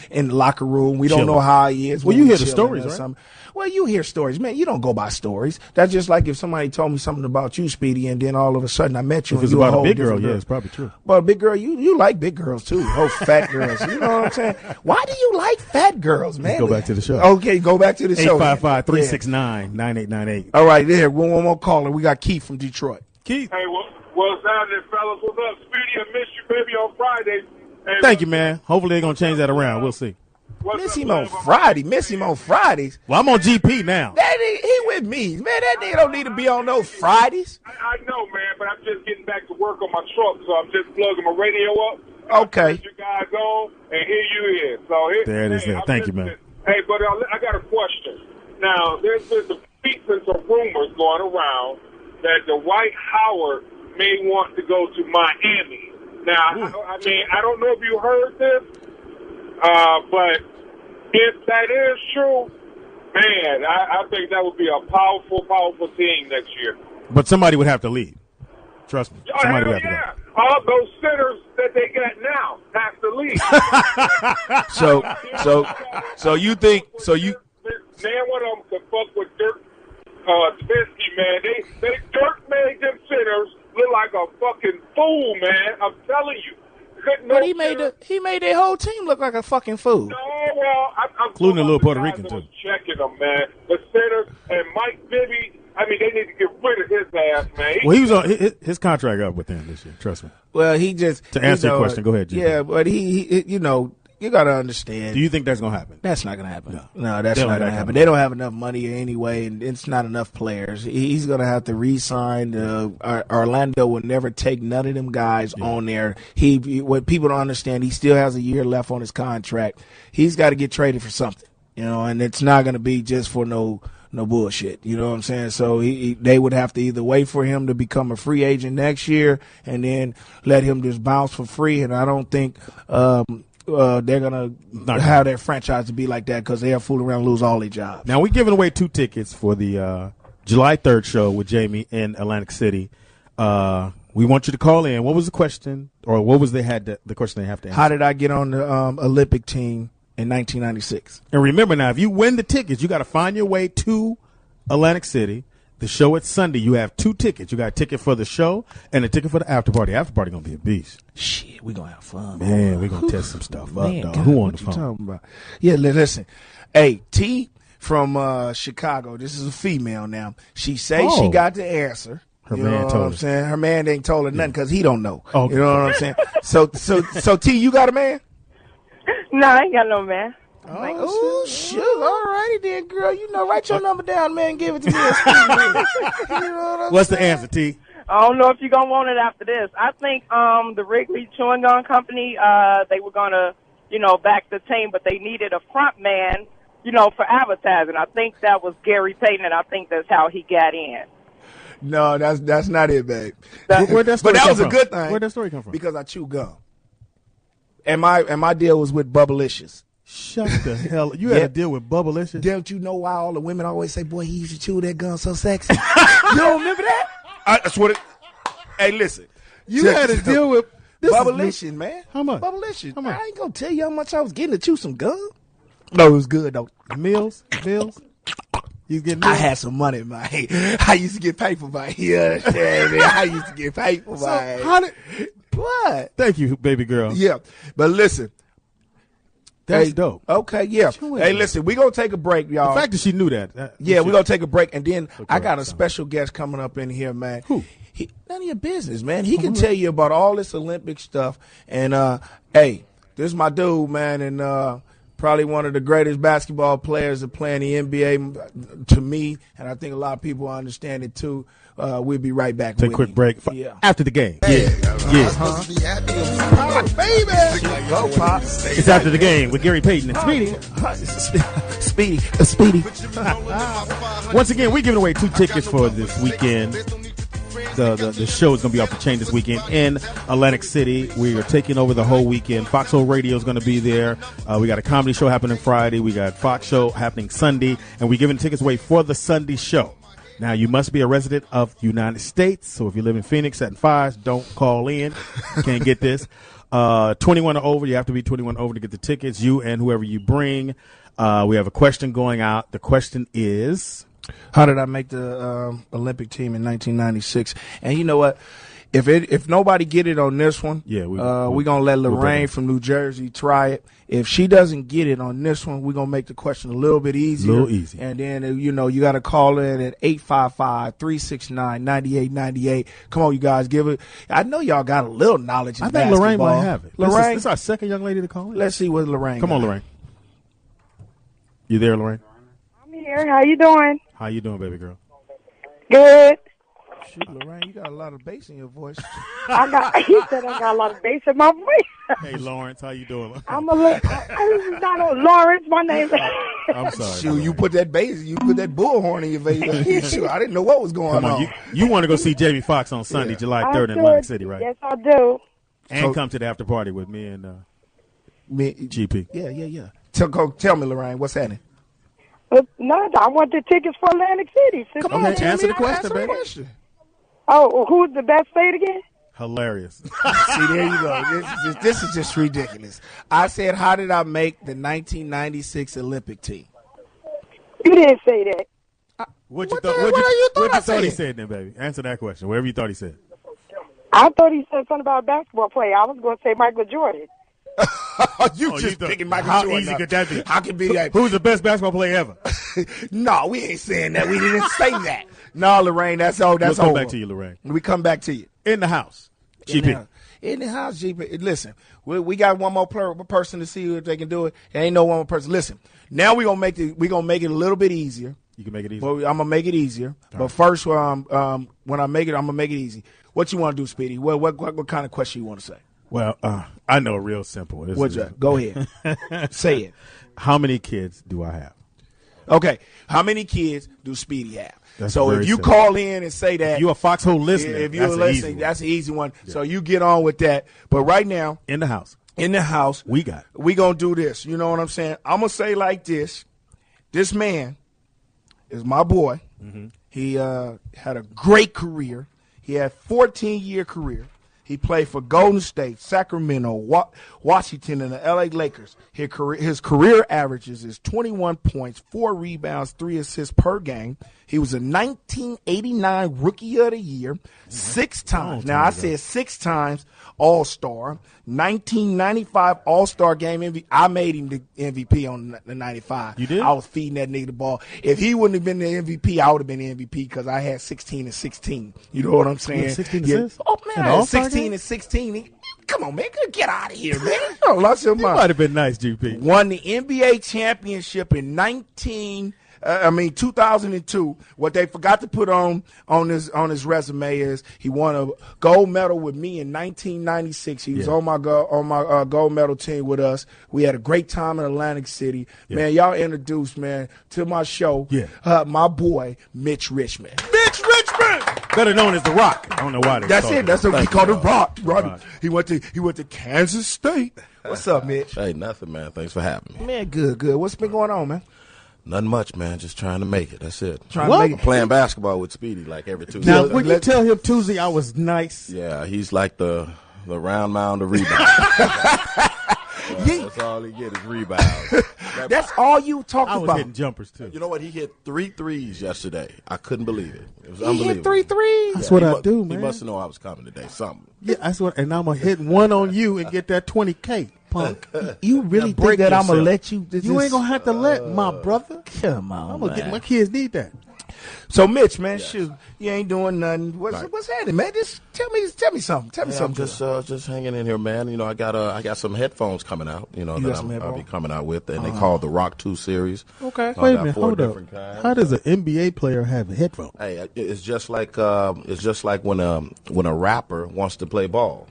Speaker 2: in the locker room. We don't know how he is.
Speaker 1: Well, you hear the stories, right?
Speaker 2: Well, you hear stories, man. You don't go by stories. That's just like if somebody told me something about you, Speedy, and then all of a sudden I met you.
Speaker 1: If it's about a big girl, yeah, it's probably true.
Speaker 2: Well, big girl, you like big girls too. Oh, fat girls. You know what I'm saying? Why do you like fat girls, man?
Speaker 1: Let's go back to the show.
Speaker 2: Okay, go back to the show.
Speaker 1: 855-369-9898.
Speaker 2: All right, there. One more caller. We got Keith from Detroit.
Speaker 1: Keith.
Speaker 7: Hey, what's happening, fellas? What's up, Speedy? I missed you, baby, on Friday. Hey,
Speaker 1: thank you, man. Hopefully they're going to change that around. We'll see.
Speaker 2: Miss him on Friday. Miss him on Fridays.
Speaker 1: Well, I'm on GP now.
Speaker 2: He with me. Man, that nigga don't need to be on those Fridays.
Speaker 7: I know, man, but I'm just getting back to work on my truck, so I'm just plugging my radio up.
Speaker 2: Okay.
Speaker 7: You guys on, and here you is. So
Speaker 1: there it is. Thank you, man.
Speaker 7: Hey, but I got a question. Now, there's been some tweets and some rumors going around that Dwight Howard may want to go to Miami. Now, I don't know if you heard this. But if that is true, man, I think that would be a powerful, powerful team next year.
Speaker 1: But somebody would have to leave. Trust me. Somebody would have to go.
Speaker 7: all those sinners that they got now have to leave.
Speaker 2: So you think
Speaker 7: Man, one of them could fuck with Dirk Nowitzki, man. They Dirk made them sinners look like a fucking fool, man. I'm telling you.
Speaker 2: But he made their whole team look like a fucking fool.
Speaker 7: No, well, I'm
Speaker 1: including a little Puerto Rican too.
Speaker 7: Checking them, man. The sinners and Mike Bibby. I mean, they need to get rid of his ass, man.
Speaker 1: Well, he was on his contract up with them this year. Trust me.
Speaker 2: Well, he just
Speaker 1: to answer your question. Go ahead, Jim.
Speaker 2: Yeah, but he you know. You got to understand.
Speaker 1: Do you think that's going to happen?
Speaker 2: That's not going to happen. No, that's not going to happen. They don't have enough money anyway, and it's not enough players. He's going to have to re-sign. Orlando will never take none of them guys on there. What people don't understand, he still has a year left on his contract. He's got to get traded for something, and it's not going to be just for no bullshit. You know what I'm saying? So they would have to either wait for him to become a free agent next year and then let him just bounce for free, and I don't think they're going to have their franchise to be like that because they'll fool around and lose all their jobs.
Speaker 1: Now, we're giving away 2 tickets for the July 3rd show with Jamie in Atlantic City. We want you to call in. What was the question, or what was the question they have to answer?
Speaker 2: How did I get on the Olympic team in 1996?
Speaker 1: And remember now, if you win the tickets, you got to find your way to Atlantic City. The show at Sunday, you have 2 tickets. You got a ticket for the show and a ticket for the after party. After party going to be a beast.
Speaker 2: Shit, we going to have fun.
Speaker 1: Man, we're going to test some stuff up, dog. Who on the phone?
Speaker 2: Talking about? Yeah, listen. Hey, T from Chicago. This is a female now. She say she got the answer.
Speaker 1: Her man told her.
Speaker 2: I'm saying? Her man ain't told her nothing because he don't know.
Speaker 1: Okay.
Speaker 2: You know what I'm saying? So T, you got a man?
Speaker 8: No, I ain't got no man.
Speaker 2: Oh, shoot. All righty then, girl. Write your number down, man, and give it to me.
Speaker 1: What's the answer, T?
Speaker 8: I don't know if you're going to want it after this. I think the Wrigley Chewing Gum Company, they were going to, back the team, but they needed a front man, for advertising. I think that was Gary Payton, and I think that's how he got in.
Speaker 2: No, that's not it, babe.
Speaker 1: Where'd that story
Speaker 2: but that
Speaker 1: come
Speaker 2: was
Speaker 1: from?
Speaker 2: A good thing.
Speaker 1: Where'd that story come from?
Speaker 2: Because I chew gum. And my deal was with Bubblicious.
Speaker 1: Shut the hell. You had to deal with Bubblicious?
Speaker 2: Don't you know why all the women always say, boy, he used to chew that gum so sexy? You don't remember that?
Speaker 7: That's what it. Hey, listen.
Speaker 2: You had to deal with Bubblicious, man.
Speaker 1: How much?
Speaker 2: Bubblicious.
Speaker 1: How much?
Speaker 2: I ain't going to tell you how much I was getting to chew some gum. No, it was good, though.
Speaker 1: Meals? You getting
Speaker 2: I had some money, man. I used to get paid for my ear. I used to get paid for my What?
Speaker 1: Thank you, baby girl.
Speaker 2: Yeah. But listen.
Speaker 1: That's dope.
Speaker 2: Okay, yeah. Hey, listen, we're going to take a break, y'all.
Speaker 1: The fact that she knew that.
Speaker 2: Yeah, we're going to take a break. And then I got a special guest coming up in here, man.
Speaker 1: Who?
Speaker 2: None of your business, man. He can tell you about all this Olympic stuff. And, hey, this is my dude, man. And probably one of the greatest basketball players to play in the NBA to me. And I think a lot of people understand it, too. We'll be right back.
Speaker 1: Take a quick break after the game.
Speaker 2: Baby. Go, Pop.
Speaker 1: It's after the game with Gary Payton and Speedy.
Speaker 2: Speedy.
Speaker 1: Once again, we're giving away 2 tickets for this weekend. The show is going to be off the chain this weekend in Atlantic City. We are taking over the whole weekend. Foxxhole Radio is going to be there. We got a comedy show happening Friday. We got Fox show happening Sunday. And we're giving tickets away for the Sunday show. Now, you must be a resident of the United States. So if you live in Phoenix at 5, don't call in. You can't get this. 21 or over. You have to be 21 over to get the tickets. You and whoever you bring. We have a question going out. The question is,
Speaker 2: how did I make the Olympic team in 1996? And you know what? If nobody get it on this one, we're gonna let Lorraine from New Jersey try it. If she doesn't get it on this one, we're gonna make the question a little bit easier. And then you got to call in at 855-369-9898. Come on, you guys, give it. I know y'all got a little knowledge in basketball.
Speaker 1: I think Lorraine might have it.
Speaker 2: Lorraine,
Speaker 1: this is our second young lady to call in.
Speaker 2: Let's see what Lorraine.
Speaker 1: Come on, Lorraine. You there, Lorraine?
Speaker 8: I'm here. How you doing?
Speaker 1: How you doing, baby girl?
Speaker 8: Good.
Speaker 2: Shoot, Lorraine, you got a lot of bass in your voice.
Speaker 8: He said I got a lot of bass in my voice.
Speaker 1: Hey, Lawrence, how you doing?
Speaker 8: I'm not on Lawrence. My name's.
Speaker 1: I'm sorry.
Speaker 2: Shoot, you put that bass, you put that bullhorn in your face. Shoot, I didn't know what was going on.
Speaker 1: You want to go see Jamie Foxx on Sunday, July 3rd in Atlantic City, right?
Speaker 8: Yes, I do.
Speaker 1: And come to the after party with me and GP.
Speaker 2: Yeah. Tell me, Lorraine, what's happening?
Speaker 8: No, I want the tickets for Atlantic City.
Speaker 2: Come on,
Speaker 1: answer the question, baby.
Speaker 8: Oh, who's the best? Say it again.
Speaker 1: Hilarious.
Speaker 2: See, there you go. This is just ridiculous. I said, how did I make the 1996 Olympic team?
Speaker 9: You didn't say that.
Speaker 1: What you
Speaker 2: thought I
Speaker 1: thought he
Speaker 2: said?
Speaker 1: said then, baby? Answer that question. Whatever you thought he said.
Speaker 9: I thought he said something about a basketball player. I was going to say Michael Jordan.
Speaker 2: you picking Michael
Speaker 1: how
Speaker 2: Jordan.
Speaker 1: How easy could that be?
Speaker 2: How can be that?
Speaker 1: Who's the best basketball player ever?
Speaker 2: No, we ain't saying that. We didn't say that. No, Lorraine, that's all. That's
Speaker 1: we'll come
Speaker 2: over.
Speaker 1: back to you, Lorraine.
Speaker 2: We come back to you.
Speaker 1: In the house. GP.
Speaker 2: In the house, GP. Listen, we got one more person to see if they can do it. There ain't no one more person. Listen, now we're gonna make it a little bit easier.
Speaker 1: You can make it easier.
Speaker 2: Well, I'm gonna make it easier. All but first, when I make it, I'm gonna make it easy. What you want to do, Speedy? What kind of question you want to say?
Speaker 1: Well, I know, real simple.
Speaker 2: What's that? Go ahead. Say it.
Speaker 1: How many kids do I have?
Speaker 2: Okay. How many kids do Speedy have?
Speaker 1: That's
Speaker 2: so if you
Speaker 1: simple.
Speaker 2: Call in and say that.
Speaker 1: If you're a Foxxhole listener,
Speaker 2: if you're listening, that's an easy one. Yeah. So you get on with that. But right now.
Speaker 1: In the house,
Speaker 2: we
Speaker 1: going
Speaker 2: to do this. You know what I'm saying? I'm going to say like this. This man is my boy. Mm-hmm. He had a great career. He had a 14-year career. He played for Golden State, Sacramento, Washington, and the LA Lakers. His career averages is 21 points, 4 rebounds, 3 assists per game. He was a 1989 Rookie of the Year, 6 times. Now, I said 6 times All-Star. 1995 All-Star Game MVP. I made him the MVP on the 95.
Speaker 1: You did?
Speaker 2: I was feeding that nigga the ball. If he wouldn't have been the MVP, I would have been the MVP because I had 16 and 16. You know what I'm saying?
Speaker 1: 16 assists?
Speaker 2: Oh, man, I had 16 and 16. Come on, man. Get out of here, man. You lost your mind.
Speaker 1: Might have been nice, GP.
Speaker 2: Won the NBA championship in 2002. What they forgot to put on his resume is he won a gold medal with me in 1996. He was on my gold medal team with us. We had a great time in Atlantic City. Yeah. Man, y'all introduced, man, to my show, my boy, Mitch Richmond. Mitch Richmond!
Speaker 1: Better known as The Rock. I don't know why.
Speaker 2: That's it. That's what he called The Rock. Right. He went to Kansas State. What's up, Mitch?
Speaker 10: Hey, nothing, man. Thanks for having me.
Speaker 2: Man, good. What's been going on, man?
Speaker 10: Nothing much, man. Just trying to make it. That's it.
Speaker 2: Playing
Speaker 10: basketball with Speedy like every Tuesday.
Speaker 1: Now, when you tell him Tuesday I was nice.
Speaker 10: Yeah, he's like the round mound of rebounds. That's all he gets is rebounds.
Speaker 2: That's all you talk about.
Speaker 1: I was hitting jumpers, too.
Speaker 10: You know what? He hit 3 threes yesterday. I couldn't believe it. It was unbelievable.
Speaker 2: He hit 3 threes?
Speaker 1: That's what I do, man.
Speaker 10: He must have known I was coming today. Something.
Speaker 1: Yeah, that's what. And I'm going to hit one on you and get that 20K, punk.
Speaker 2: You really think that I'm going to let you?
Speaker 1: You ain't going to have to let my brother.
Speaker 2: Come on,
Speaker 1: I'm going to get my kids need that.
Speaker 2: So, Mitch, man, shoot, you ain't doing nothing. What's happening, man? Just tell me something. Tell me something.
Speaker 10: I'm just hanging in here, man. You know, I got some headphones coming out. You know, that I'll be coming out with, and they call the Rock 2 series.
Speaker 2: Okay.
Speaker 1: Wait a minute, hold up. How does an NBA player have a headphone?
Speaker 10: Hey, it's just like when a rapper wants to play ball.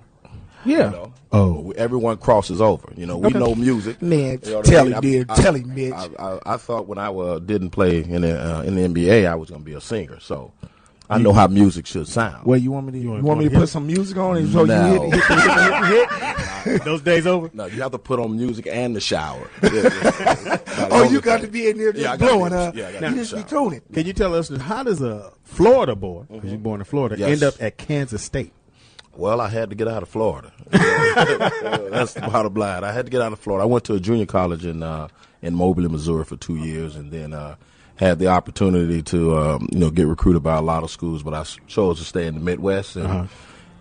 Speaker 2: Yeah.
Speaker 10: You know? Oh. Everyone crosses over. You know, we know music.
Speaker 2: Man,
Speaker 10: you know
Speaker 2: tell him, Mitch.
Speaker 10: I thought when I didn't play in the NBA, I was going to be a singer. So I know how music should sound.
Speaker 2: Well, you want me to put some music on and so you hit?
Speaker 1: Those days over?
Speaker 10: No, you have to put on music and the shower.
Speaker 2: You got to be in there just blowing, huh?
Speaker 10: Yeah,
Speaker 2: you just be tuning.
Speaker 1: Can you tell us, how does a Florida boy, because you're born in Florida, end up at Kansas State?
Speaker 10: Well, I had to get out of Florida. That's the bottom line. I had to get out of Florida. I went to a junior college in Moberly, Missouri for 2 years, and then had the opportunity to get recruited by a lot of schools, but I chose to stay in the Midwest and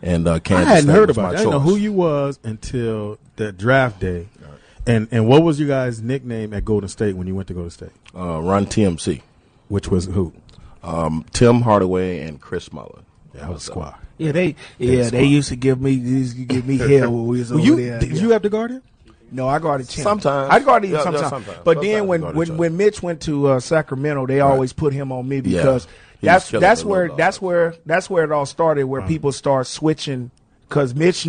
Speaker 10: Kansas State. I hadn't heard about it. I didn't know
Speaker 1: who you was until the draft day. And what was your guys' nickname at Golden State when you went to Golden State?
Speaker 10: Run TMC.
Speaker 1: Which was who?
Speaker 10: Tim Hardaway and Chris Muller.
Speaker 1: That was squad.
Speaker 2: Yeah, they used to give me hell when we was over there.
Speaker 1: Did you have to guard him?
Speaker 2: No, I guarded Tim.
Speaker 10: Sometimes
Speaker 2: I guarded him sometimes. But then when Mitch went to Sacramento, they always put him on me because that's where it all started. Where people start switching. Because Mitch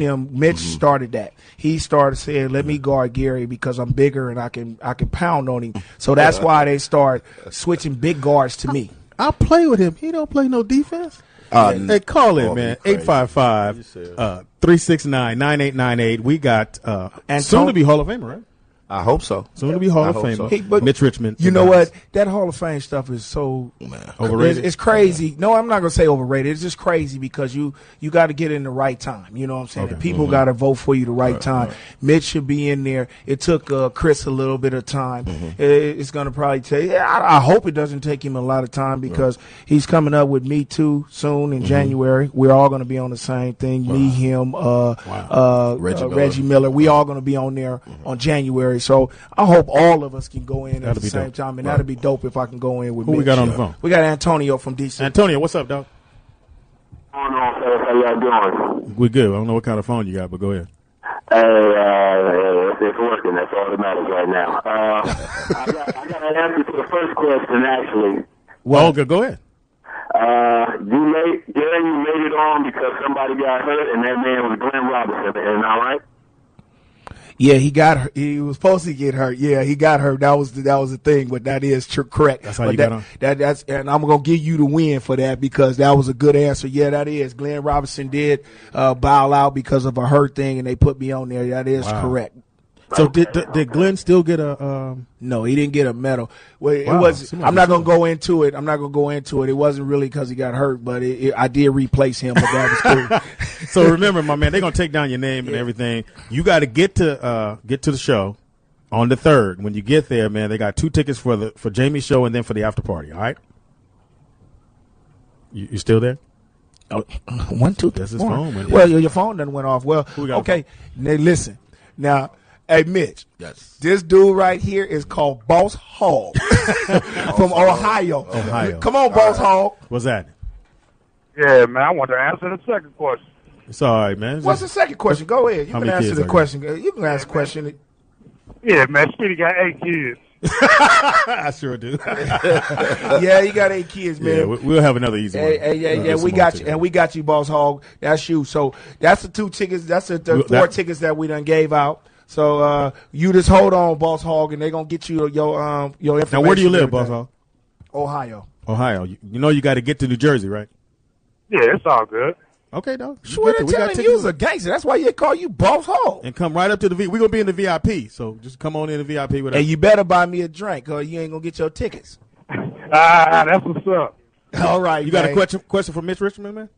Speaker 2: started that. He started saying, "Let me guard Gary because I'm bigger and I can pound on him." So that's why they start switching big guards to me.
Speaker 1: I'll play with him. He don't play no defense. Hey, call in, man. 855-369-9898. We got soon to be Hall of Famer, right?
Speaker 10: I hope so.
Speaker 1: Soon to be Hall of
Speaker 10: hope
Speaker 1: Famer.
Speaker 10: so.
Speaker 2: Hey, but
Speaker 1: Mitch Richmond.
Speaker 2: You know what? That Hall of Fame stuff is so
Speaker 1: Overrated?
Speaker 2: It's crazy. No, I'm not gonna say overrated. It's just crazy because you got to get in the right time. You know what I'm saying?
Speaker 1: Okay.
Speaker 2: And people got to vote for you the right time. Mitch should be in there. It took Chris a little bit of time. It's gonna probably take. I hope it doesn't take him a lot of time because he's coming up with Me Too soon in January. We're all gonna be on the same thing. Me, him, Reggie Miller. We all gonna be on there on January. So I hope all of us can go in at the same time, and that'd be dope if I can go in with
Speaker 1: Who
Speaker 2: Mitch.
Speaker 1: we got on the phone?
Speaker 2: We got Antonio from DC.
Speaker 1: Antonio, what's up, dog?
Speaker 11: What's going on, fellas? How y'all doing?
Speaker 1: We're good. I don't know what kind of phone you got, but go ahead.
Speaker 11: It's working. That's all that matters right now. I got an answer to the first question, actually.
Speaker 1: Well, go ahead.
Speaker 11: Gary, you made it on because somebody got hurt, and that man was Glenn Robinson. Isn't that right?
Speaker 2: Yeah, he was supposed to get hurt. Yeah, he got hurt. That was the thing, but that is correct.
Speaker 1: That's how you got on.
Speaker 2: That's and I'm gonna give you the win for that because that was a good answer. Yeah, that is. Glenn Robinson did bow out because of a hurt thing, and they put me on there. That is correct.
Speaker 1: So did Glenn still get a?
Speaker 2: No, he didn't get a medal. Well, it was. I'm not gonna go into it. It wasn't really because he got hurt, but I did replace him. But that was cool.
Speaker 1: So remember, my man, they're gonna take down your name and everything. You got to get to the show on the 3rd. When you get there, man, they got 2 tickets for Jamie's show and then for the after party. All right. You still there?
Speaker 2: Oh, 1, 2, 3.
Speaker 1: That's his phone.
Speaker 2: Well, your phone done went off. Well, okay. Now, listen. Now, hey, Mitch.
Speaker 10: Yes.
Speaker 2: This dude right here is called Boss Hog from Ohio. Come on, Boss Hog.
Speaker 1: What's that?
Speaker 7: Yeah, man, I want to answer the second question.
Speaker 1: It's all right, man.
Speaker 2: What's the second question? Go ahead. You
Speaker 1: How
Speaker 2: can
Speaker 1: many
Speaker 2: answer
Speaker 1: kids
Speaker 2: the
Speaker 1: are
Speaker 2: question. You can ask a question.
Speaker 7: Yeah, man, Speedy got 8 kids.
Speaker 1: I sure do.
Speaker 2: Yeah, he got 8 kids, man.
Speaker 1: Yeah, we'll have another easy one.
Speaker 2: Yeah, we got you, and we got you, Boss Hog. That's you. So that's the 2 tickets. That's the 4 tickets that we done gave out. So you just hold on, Boss Hog, and they're gonna get you your information.
Speaker 1: Now, where do you live, Boss Hog?
Speaker 2: Ohio.
Speaker 1: You know you got to get to New Jersey, right?
Speaker 7: Yeah, it's all good.
Speaker 1: Okay, dog.
Speaker 2: Sure, they're telling you was a gangster. That's why they call you Boss Hog.
Speaker 1: And come right up to the we're gonna be in the VIP, so just come on in the VIP with us.
Speaker 2: And you better buy me a drink, or you ain't gonna get your tickets.
Speaker 7: That's what's up.
Speaker 2: All right,
Speaker 1: you got a question for Mitch Richmond, man?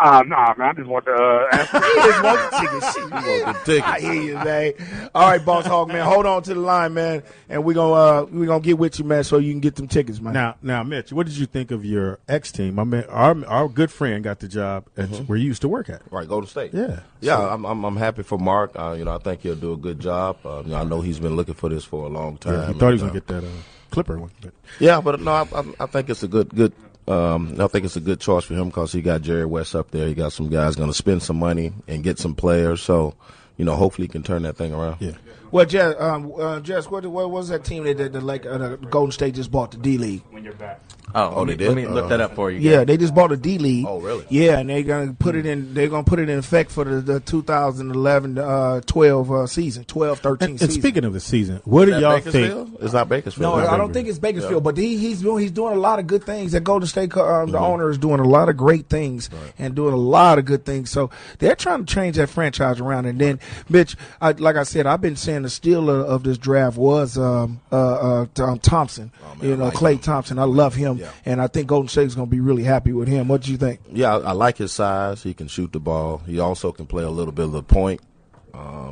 Speaker 7: Nah, man, I just want to answer.
Speaker 2: He just want the tickets. You want the tickets. I hear you, man. All right, Boss Hog, man, hold on to the line, man, and we're gonna get with you, man, so you can get them tickets, man.
Speaker 1: Now, Mitch, what did you think of your ex team? I mean, our good friend got the job at where you used to work at.
Speaker 10: Right, Golden State.
Speaker 1: Yeah,
Speaker 10: I'm happy for Mark. I think he'll do a good job. I know he's been looking for this for a long time.
Speaker 1: Yeah, he thought he was gonna get that Clipper one. But.
Speaker 10: Yeah, but no, I think it's a good. I think it's a good choice for him because he got Jerry West up there. He got some guys going to spend some money and get some players. So, hopefully he can turn that thing around.
Speaker 1: Yeah.
Speaker 2: Well, Jess, what was that team that Golden State just bought the D League?
Speaker 3: When you're back.
Speaker 10: Let
Speaker 3: me look that up for you.
Speaker 2: Yeah, they just bought the D League.
Speaker 10: Oh, really?
Speaker 2: Yeah, and they're gonna put it in. They're gonna put it in effect for the 2011-12 season, 12-13 season.
Speaker 1: And speaking of the season, what do y'all think?
Speaker 10: It's not Bakersfield.
Speaker 2: No, I don't think it's Bakersfield, but he's doing a lot of good things. At Golden State, the owner is doing a lot of great things and doing a lot of good things. So they're trying to change that franchise around. And then, Mitch, like I said, I've been saying the steal of this draft was Thompson. Klay Thompson. I love him. Yeah. And I think Golden State is going to be really happy with him. What do you think?
Speaker 10: Yeah, I like his size. He can shoot the ball. He also can play a little bit of the point.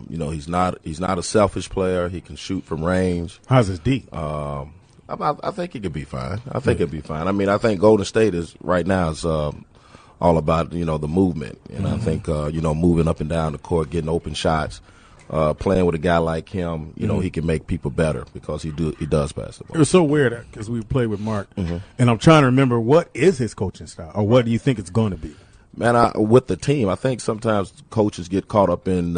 Speaker 10: He's not a selfish player. He can shoot from range.
Speaker 1: How's his D?
Speaker 10: I think he could be fine. I think it'd be fine. I mean, I think Golden State is right now is all about the movement, and I think moving up and down the court, getting open shots. Playing with a guy like him, he can make people better because he does basketball.
Speaker 1: It was so weird because we played with Mark, and I'm trying to remember what is his coaching style, or what do you think it's going to be?
Speaker 10: Man, with the team, I think sometimes coaches get caught up in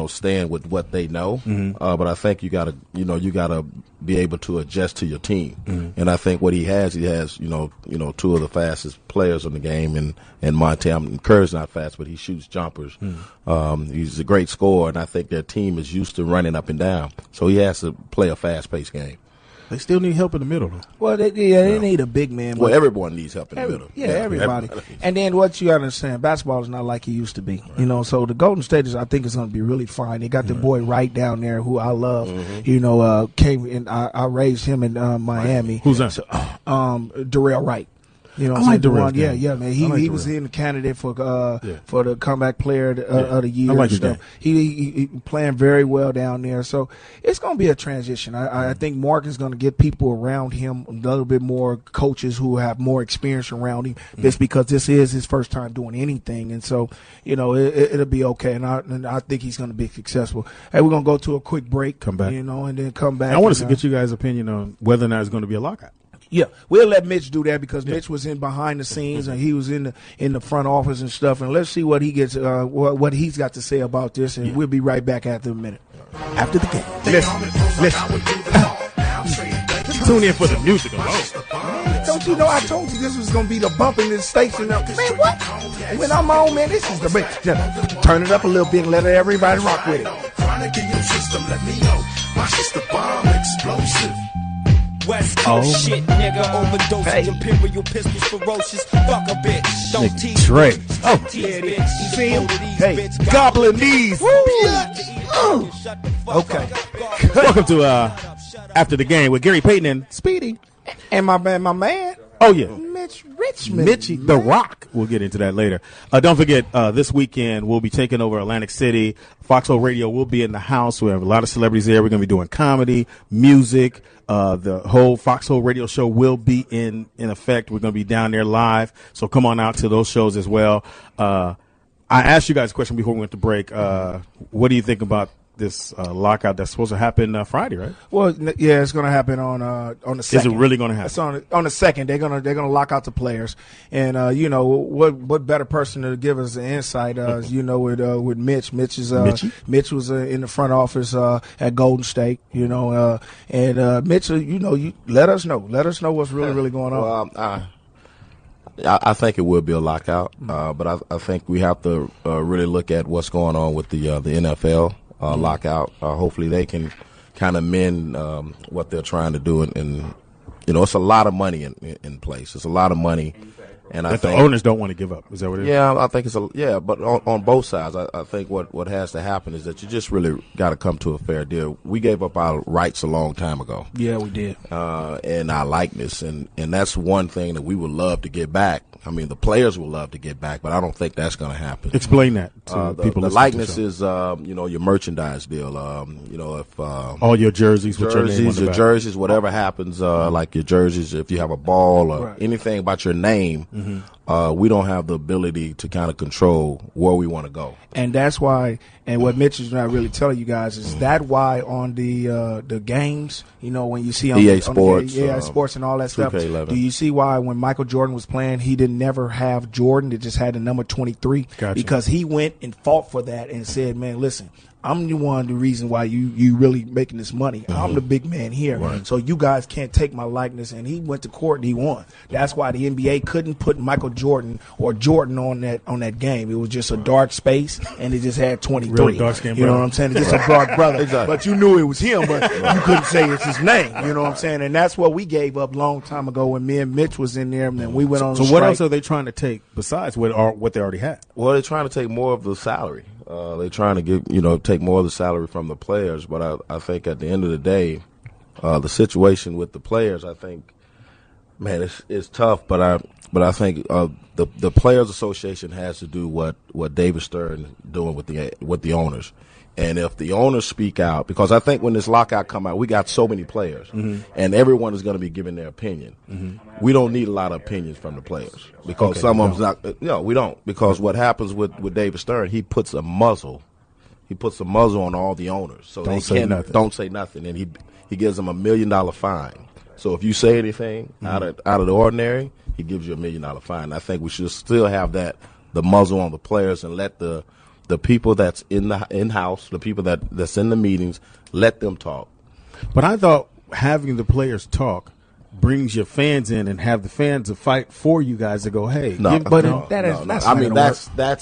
Speaker 10: staying with what they know, but I think you gotta be able to adjust to your team, and I think what he has two of the fastest players in the game, and Montana Curry's not fast, but he shoots jumpers. He's a great scorer, and I think their team is used to running up and down, so he has to play a fast-paced game.
Speaker 1: They still need help in the middle, though.
Speaker 2: Well, they need a big man.
Speaker 10: Well, everyone needs help in the middle.
Speaker 2: Yeah, everybody. And then what you understand, basketball is not like it used to be. Right. So the Golden State I think is going to be really fine. They got the boy Wright down there who I love. Came and I raised him in Miami.
Speaker 1: Who's that?
Speaker 2: Darrell Wright. I like Darrell. Yeah, man. He was in the candidate for the comeback player of the year.
Speaker 1: I like
Speaker 2: and stuff. He playing very well down there. So it's going to be a transition. I think Mark is going to get people around him, a little bit more coaches who have more experience around him. Just because this is his first time doing anything, and so it'll be okay. And I think he's going to be successful. Hey, we're going to go to a quick break.
Speaker 1: Come back,
Speaker 2: and then come back.
Speaker 1: I want to get you guys' opinion on whether or not it's going to be a lockout.
Speaker 2: Yeah, we'll let Mitch do that because Mitch was in behind the scenes and he was in the front office and stuff. And let's see what he gets, what he's got to say about this. And we'll be right back after a minute. After the game. Listen.
Speaker 1: Tune in for the music alone.
Speaker 2: Don't you know I told you this was going to be the bump in this station? Man, what? When I'm on, man, this is the best. Turn it up a little bit and let everybody rock with it.
Speaker 12: West Coast shit, nigga, overdose imperial pistols, ferocious, fuck a bitch, don't tease
Speaker 1: Trey.
Speaker 2: Oh, yeah, see him? Hey, gobbling these. Okay.
Speaker 1: Welcome to After the Game with Gary Payton and Speedy.
Speaker 2: And my man.
Speaker 1: Oh, yeah.
Speaker 2: Mitch Richmond.
Speaker 1: Mitchie, The Rock. We'll get into that later. Don't forget, this weekend we'll be taking over Atlantic City. Foxxhole Radio will be in the house. We have a lot of celebrities there. We're going to be doing comedy, music. The whole Foxxhole Radio show will be in effect. We're going to be down there live. So come on out to those shows as well. I asked you guys a question before we went to break. What do you think about this lockout that's supposed to happen Friday, right?
Speaker 2: Well, yeah, it's going to happen on the 2nd.
Speaker 1: Is it really going to happen?
Speaker 2: It's on the 2nd. They're gonna lock out the players, and what better person to give us the insight? With Mitch. Mitch was in the front office at Golden State. And Mitch, you let us know. Let us know what's really going on.
Speaker 10: Well, I think it will be a lockout, but I think we have to really look at what's going on with the NFL. Lockout. Hopefully they can kind of mend what they're trying to do, and it's a lot of money in place. It's a lot of money, and I think
Speaker 1: the owners don't want to give up. Is that what it is?
Speaker 10: Yeah, I think but on both sides, I think what has to happen is that you just really got to come to a fair deal. We gave up our rights a long time ago.
Speaker 2: Yeah, we did,
Speaker 10: and our likeness, and that's one thing that we would love to get back. I mean, the players will love to get back, but I don't think that's going to happen.
Speaker 1: Explain that to people.
Speaker 10: The likeness is, your merchandise deal. If
Speaker 1: all your jerseys,
Speaker 10: your jerseys, whatever happens, like your jerseys, if you have a ball or anything about your name, we don't have the ability to kind of control where we want to go.
Speaker 2: And that's why, and what Mitch is not really telling you guys is that why on the games, when you see on
Speaker 10: EA Sports,
Speaker 2: Sports and all that stuff,
Speaker 10: 2K11.
Speaker 2: do you see why when Michael Jordan was playing, he didn't never have Jordan? It just had the number 23 because he went and fought for that and said, man, listen, I'm the reason why you really making this money. I'm the big man here. Right. So you guys can't take my likeness. And he went to court and he won. That's why the NBA couldn't put Michael Jordan or Jordan on that game. It was just a dark space and it just had 23.
Speaker 1: Really dark skin,
Speaker 2: you know what I'm saying? It's just a dark brother. Exactly. But you knew it was him, but you couldn't say it's his name. You know what I'm saying? And that's what we gave up a long time ago when me and Mitch was in there and we went on.
Speaker 1: So what else are they trying to take besides what they already had?
Speaker 10: Well, they're trying to take more of the salary. They're trying to take more of the salary from the players, but I think at the end of the day, the situation with the players, I think, man, it's tough. But I think the Players Association has to do what David Stern doing with the owners, and if the owners speak out, because I think when this lockout come out, we got so many players, and everyone is going to be giving their opinion. We don't need a lot of opinions from the players because some of them's not. No, we don't, because what happens with David Stern, he puts a muzzle on all the owners, so don't say nothing, and he gives them $1 million fine. So if you say anything out of the ordinary, he gives you $1 million fine. I think we should still have the muzzle on the players and let the people that's in-house, the people that's in the meetings, let them talk.
Speaker 1: But I thought having the players talk brings your fans in and have the fans to fight for you guys to go, hey.
Speaker 10: That's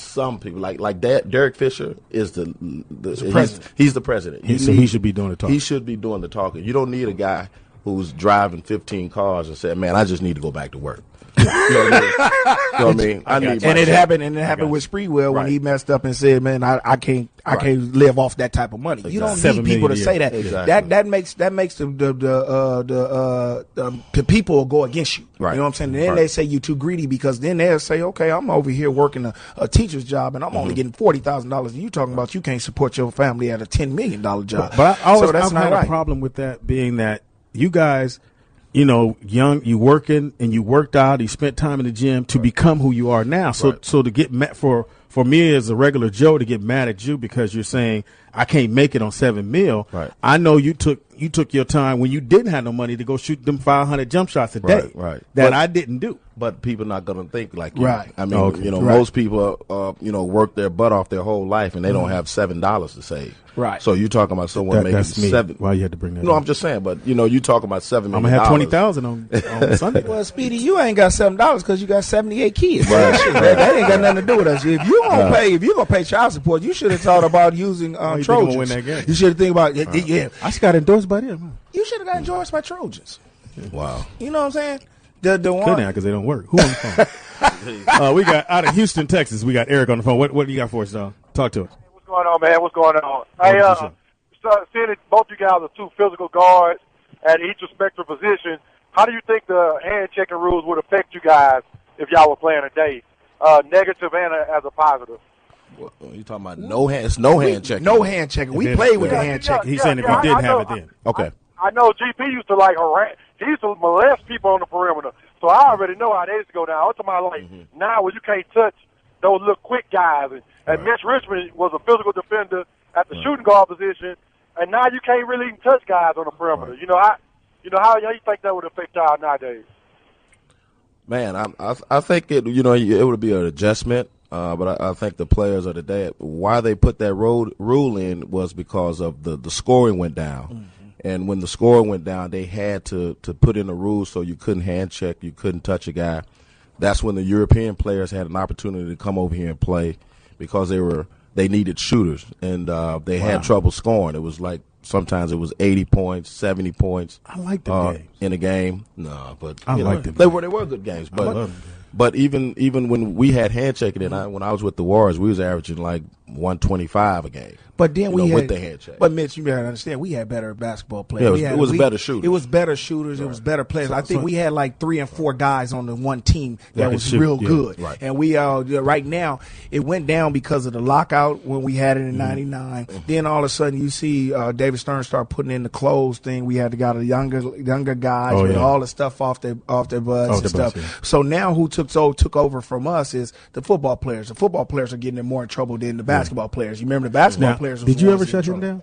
Speaker 10: some people. Like Derek Fisher is he's the president.
Speaker 1: So he should be doing the talking.
Speaker 10: He should be doing the talking. You don't need a guy who's driving 15 cars and said, "Man, I just need to go back to work." You know what I mean?
Speaker 2: And it happened with Spreewell when he messed up and said, "Man, I can't live off that type of money." Exactly. You don't need people to say that. Exactly. That makes the people go against you. Right. You know what I'm saying? And then they say you too greedy, because then they'll say, "Okay, I'm over here working a teacher's job and I'm only getting $40,000, and you talking about you can't support your family at a $10 million job."
Speaker 1: But I've had a problem with that, being that you guys, you know, young, you working and you worked out, you spent time in the gym to become who you are now. So to get mad for me as a regular Joe to get mad at you because you're saying I can't make it on $7 million. Right. I know you took your time when you didn't have no money to go shoot them 500 jump shots a day. That I didn't do.
Speaker 10: But people not going to think like you. Right. I mean, you know, most people, you know, work their butt off their whole life and they don't have $7 to save. Right. So you're talking about someone making $7.
Speaker 1: Why you had to bring that?
Speaker 10: No, I'm just saying. But you know, you talking about $7 million.
Speaker 1: I'm gonna have 20,000 on Sunday.
Speaker 2: Well, Speedy, you ain't got $7 because you got 78 kids. Right. That ain't got nothing to do with us. If you gonna pay child support, you should have thought about using Trojans.
Speaker 1: Win that game.
Speaker 2: You should have think about
Speaker 1: I just got endorsed by them.
Speaker 2: You should have got endorsed by Trojans.
Speaker 10: Wow.
Speaker 2: You know what I'm saying? The one.
Speaker 1: Good now, because they don't work. Who on the phone? We got out of Houston, Texas. We got Eric on the phone. What do you got for us, dog? Talk to us.
Speaker 13: What's going on, man? What's going on? Hey, seeing that both you guys are two physical guards at each respective position, how do you think the hand checking rules would affect you guys if y'all were playing today, negative and as a positive?
Speaker 10: Well, you talking about no hand checking?
Speaker 2: No hand checking. We played with the hand checking.
Speaker 1: He's saying if you didn't have it then.
Speaker 10: Okay.
Speaker 13: I know GP used to harass. He used to molest people on the perimeter. So I already know how they used to go down. I'm talking about now where you can't touch those little quick guys. And Mitch Richmond was a physical defender at the shooting guard position, and now you can't really even touch guys on the perimeter. Right. How you think that would affect y'all nowadays?
Speaker 10: Man, I think it would be an adjustment. But I think the players of the day, why they put that rule in was because of the scoring went down. Mm-hmm. And when the scoring went down, they had to put in a rule so you couldn't hand check, you couldn't touch a guy. That's when the European players had an opportunity to come over here and play because they needed shooters, and they had trouble scoring. It was like sometimes it was 80 points, 70 points.
Speaker 1: I like the games.
Speaker 10: In a game. No, but
Speaker 1: I like them.
Speaker 10: They were good games. But even when we had hand checking, when I was with the Warriors, we was averaging like 125 a game.
Speaker 2: But then
Speaker 10: with the hand check.
Speaker 2: But Mitch, you gotta understand, we had better basketball players.
Speaker 10: Yeah, it was better shooters.
Speaker 2: It was better shooters. Right. It was better players. I think we had like 3 and 4 guys on the one team that was real good. Right. And we right now it went down because of the lockout when we had it in '99. Mm-hmm. Then all of a sudden you see David Stern start putting in the clothes thing. We had to got a younger guys with all the stuff off their butts and stuff. Yeah. So now who took over from us is the football players. The football players are getting in more trouble than the basketball players. You remember the basketball players?
Speaker 1: Did you ever shut him down?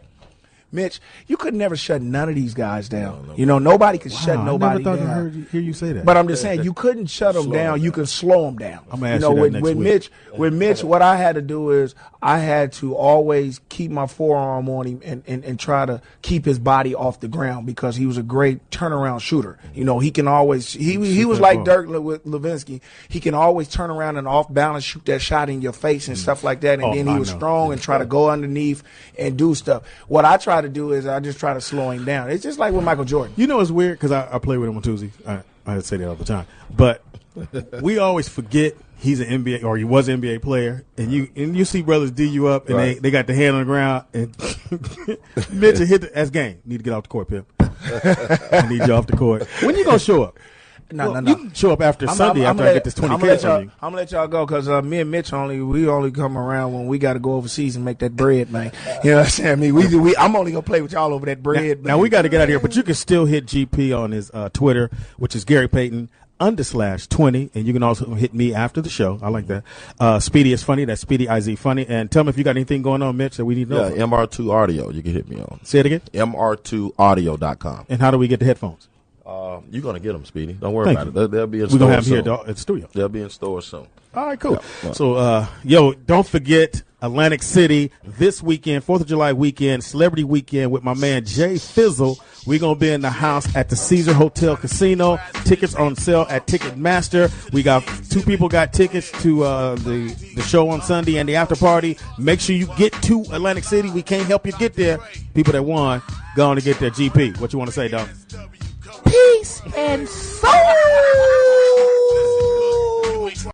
Speaker 2: Mitch, you could never shut none of these guys down. No. Nobody could shut nobody down.
Speaker 1: I never thought hear you say that.
Speaker 2: But I'm just saying, you couldn't shut them down. You can slow them down.
Speaker 1: I'm going to ask you that next week.
Speaker 2: With Mitch, what I had to do is I had to always keep my forearm on him and try to keep his body off the ground because he was a great turnaround shooter. He can always he was like Dirk with Levinsky. He can always turn around and off balance shoot that shot in your face and stuff like that. And then he was strong and try to go underneath and do stuff. What I try to do is I just try to slow him down. It's just like with Michael Jordan.
Speaker 1: It's weird because I play with him on Tuesday. I say that all the time, but we always forget he's an NBA or he was an NBA player, and you see brothers D you up and they got the hand on the ground and Mitch hit that's game. Need to get off the court, Pip. I need you off the court. When you gonna show up? No. You can show up after Sunday after I get this 20K from you.
Speaker 2: I'm going to let y'all go because me and Mitch we only come around when we got to go overseas and make that bread, man. You know what I'm saying? I mean, I'm only going to play with y'all over that bread.
Speaker 1: Now we got to get out of here, but you can still hit GP on his Twitter, which is Gary Payton _20, and you can also hit me after the show. I like that. Speedy is funny. That's Speedy IZ funny. And tell me if you got anything going on, Mitch, that we need to know.
Speaker 10: Yeah, MR2 Audio. You can hit me on.
Speaker 1: Say it again.
Speaker 10: MR2audio.com.
Speaker 1: And how do we get the headphones?
Speaker 10: You're going to get them, Speedy. Don't worry about it. They'll be in
Speaker 1: stores. We're going to have
Speaker 10: them
Speaker 1: here at the studio.
Speaker 10: They'll be in stores soon.
Speaker 1: All right, cool. Yeah. So, don't forget Atlantic City this weekend, 4th of July weekend, Celebrity Weekend with my man Jay Fizzle. We're going to be in the house at the Caesar Hotel Casino. Tickets on sale at Ticketmaster. We got 2 people got tickets to the show on Sunday and the after party. Make sure you get to Atlantic City. We can't help you get there. People that won, go on to get their GP. What you want to say, Doc? Peace and soul.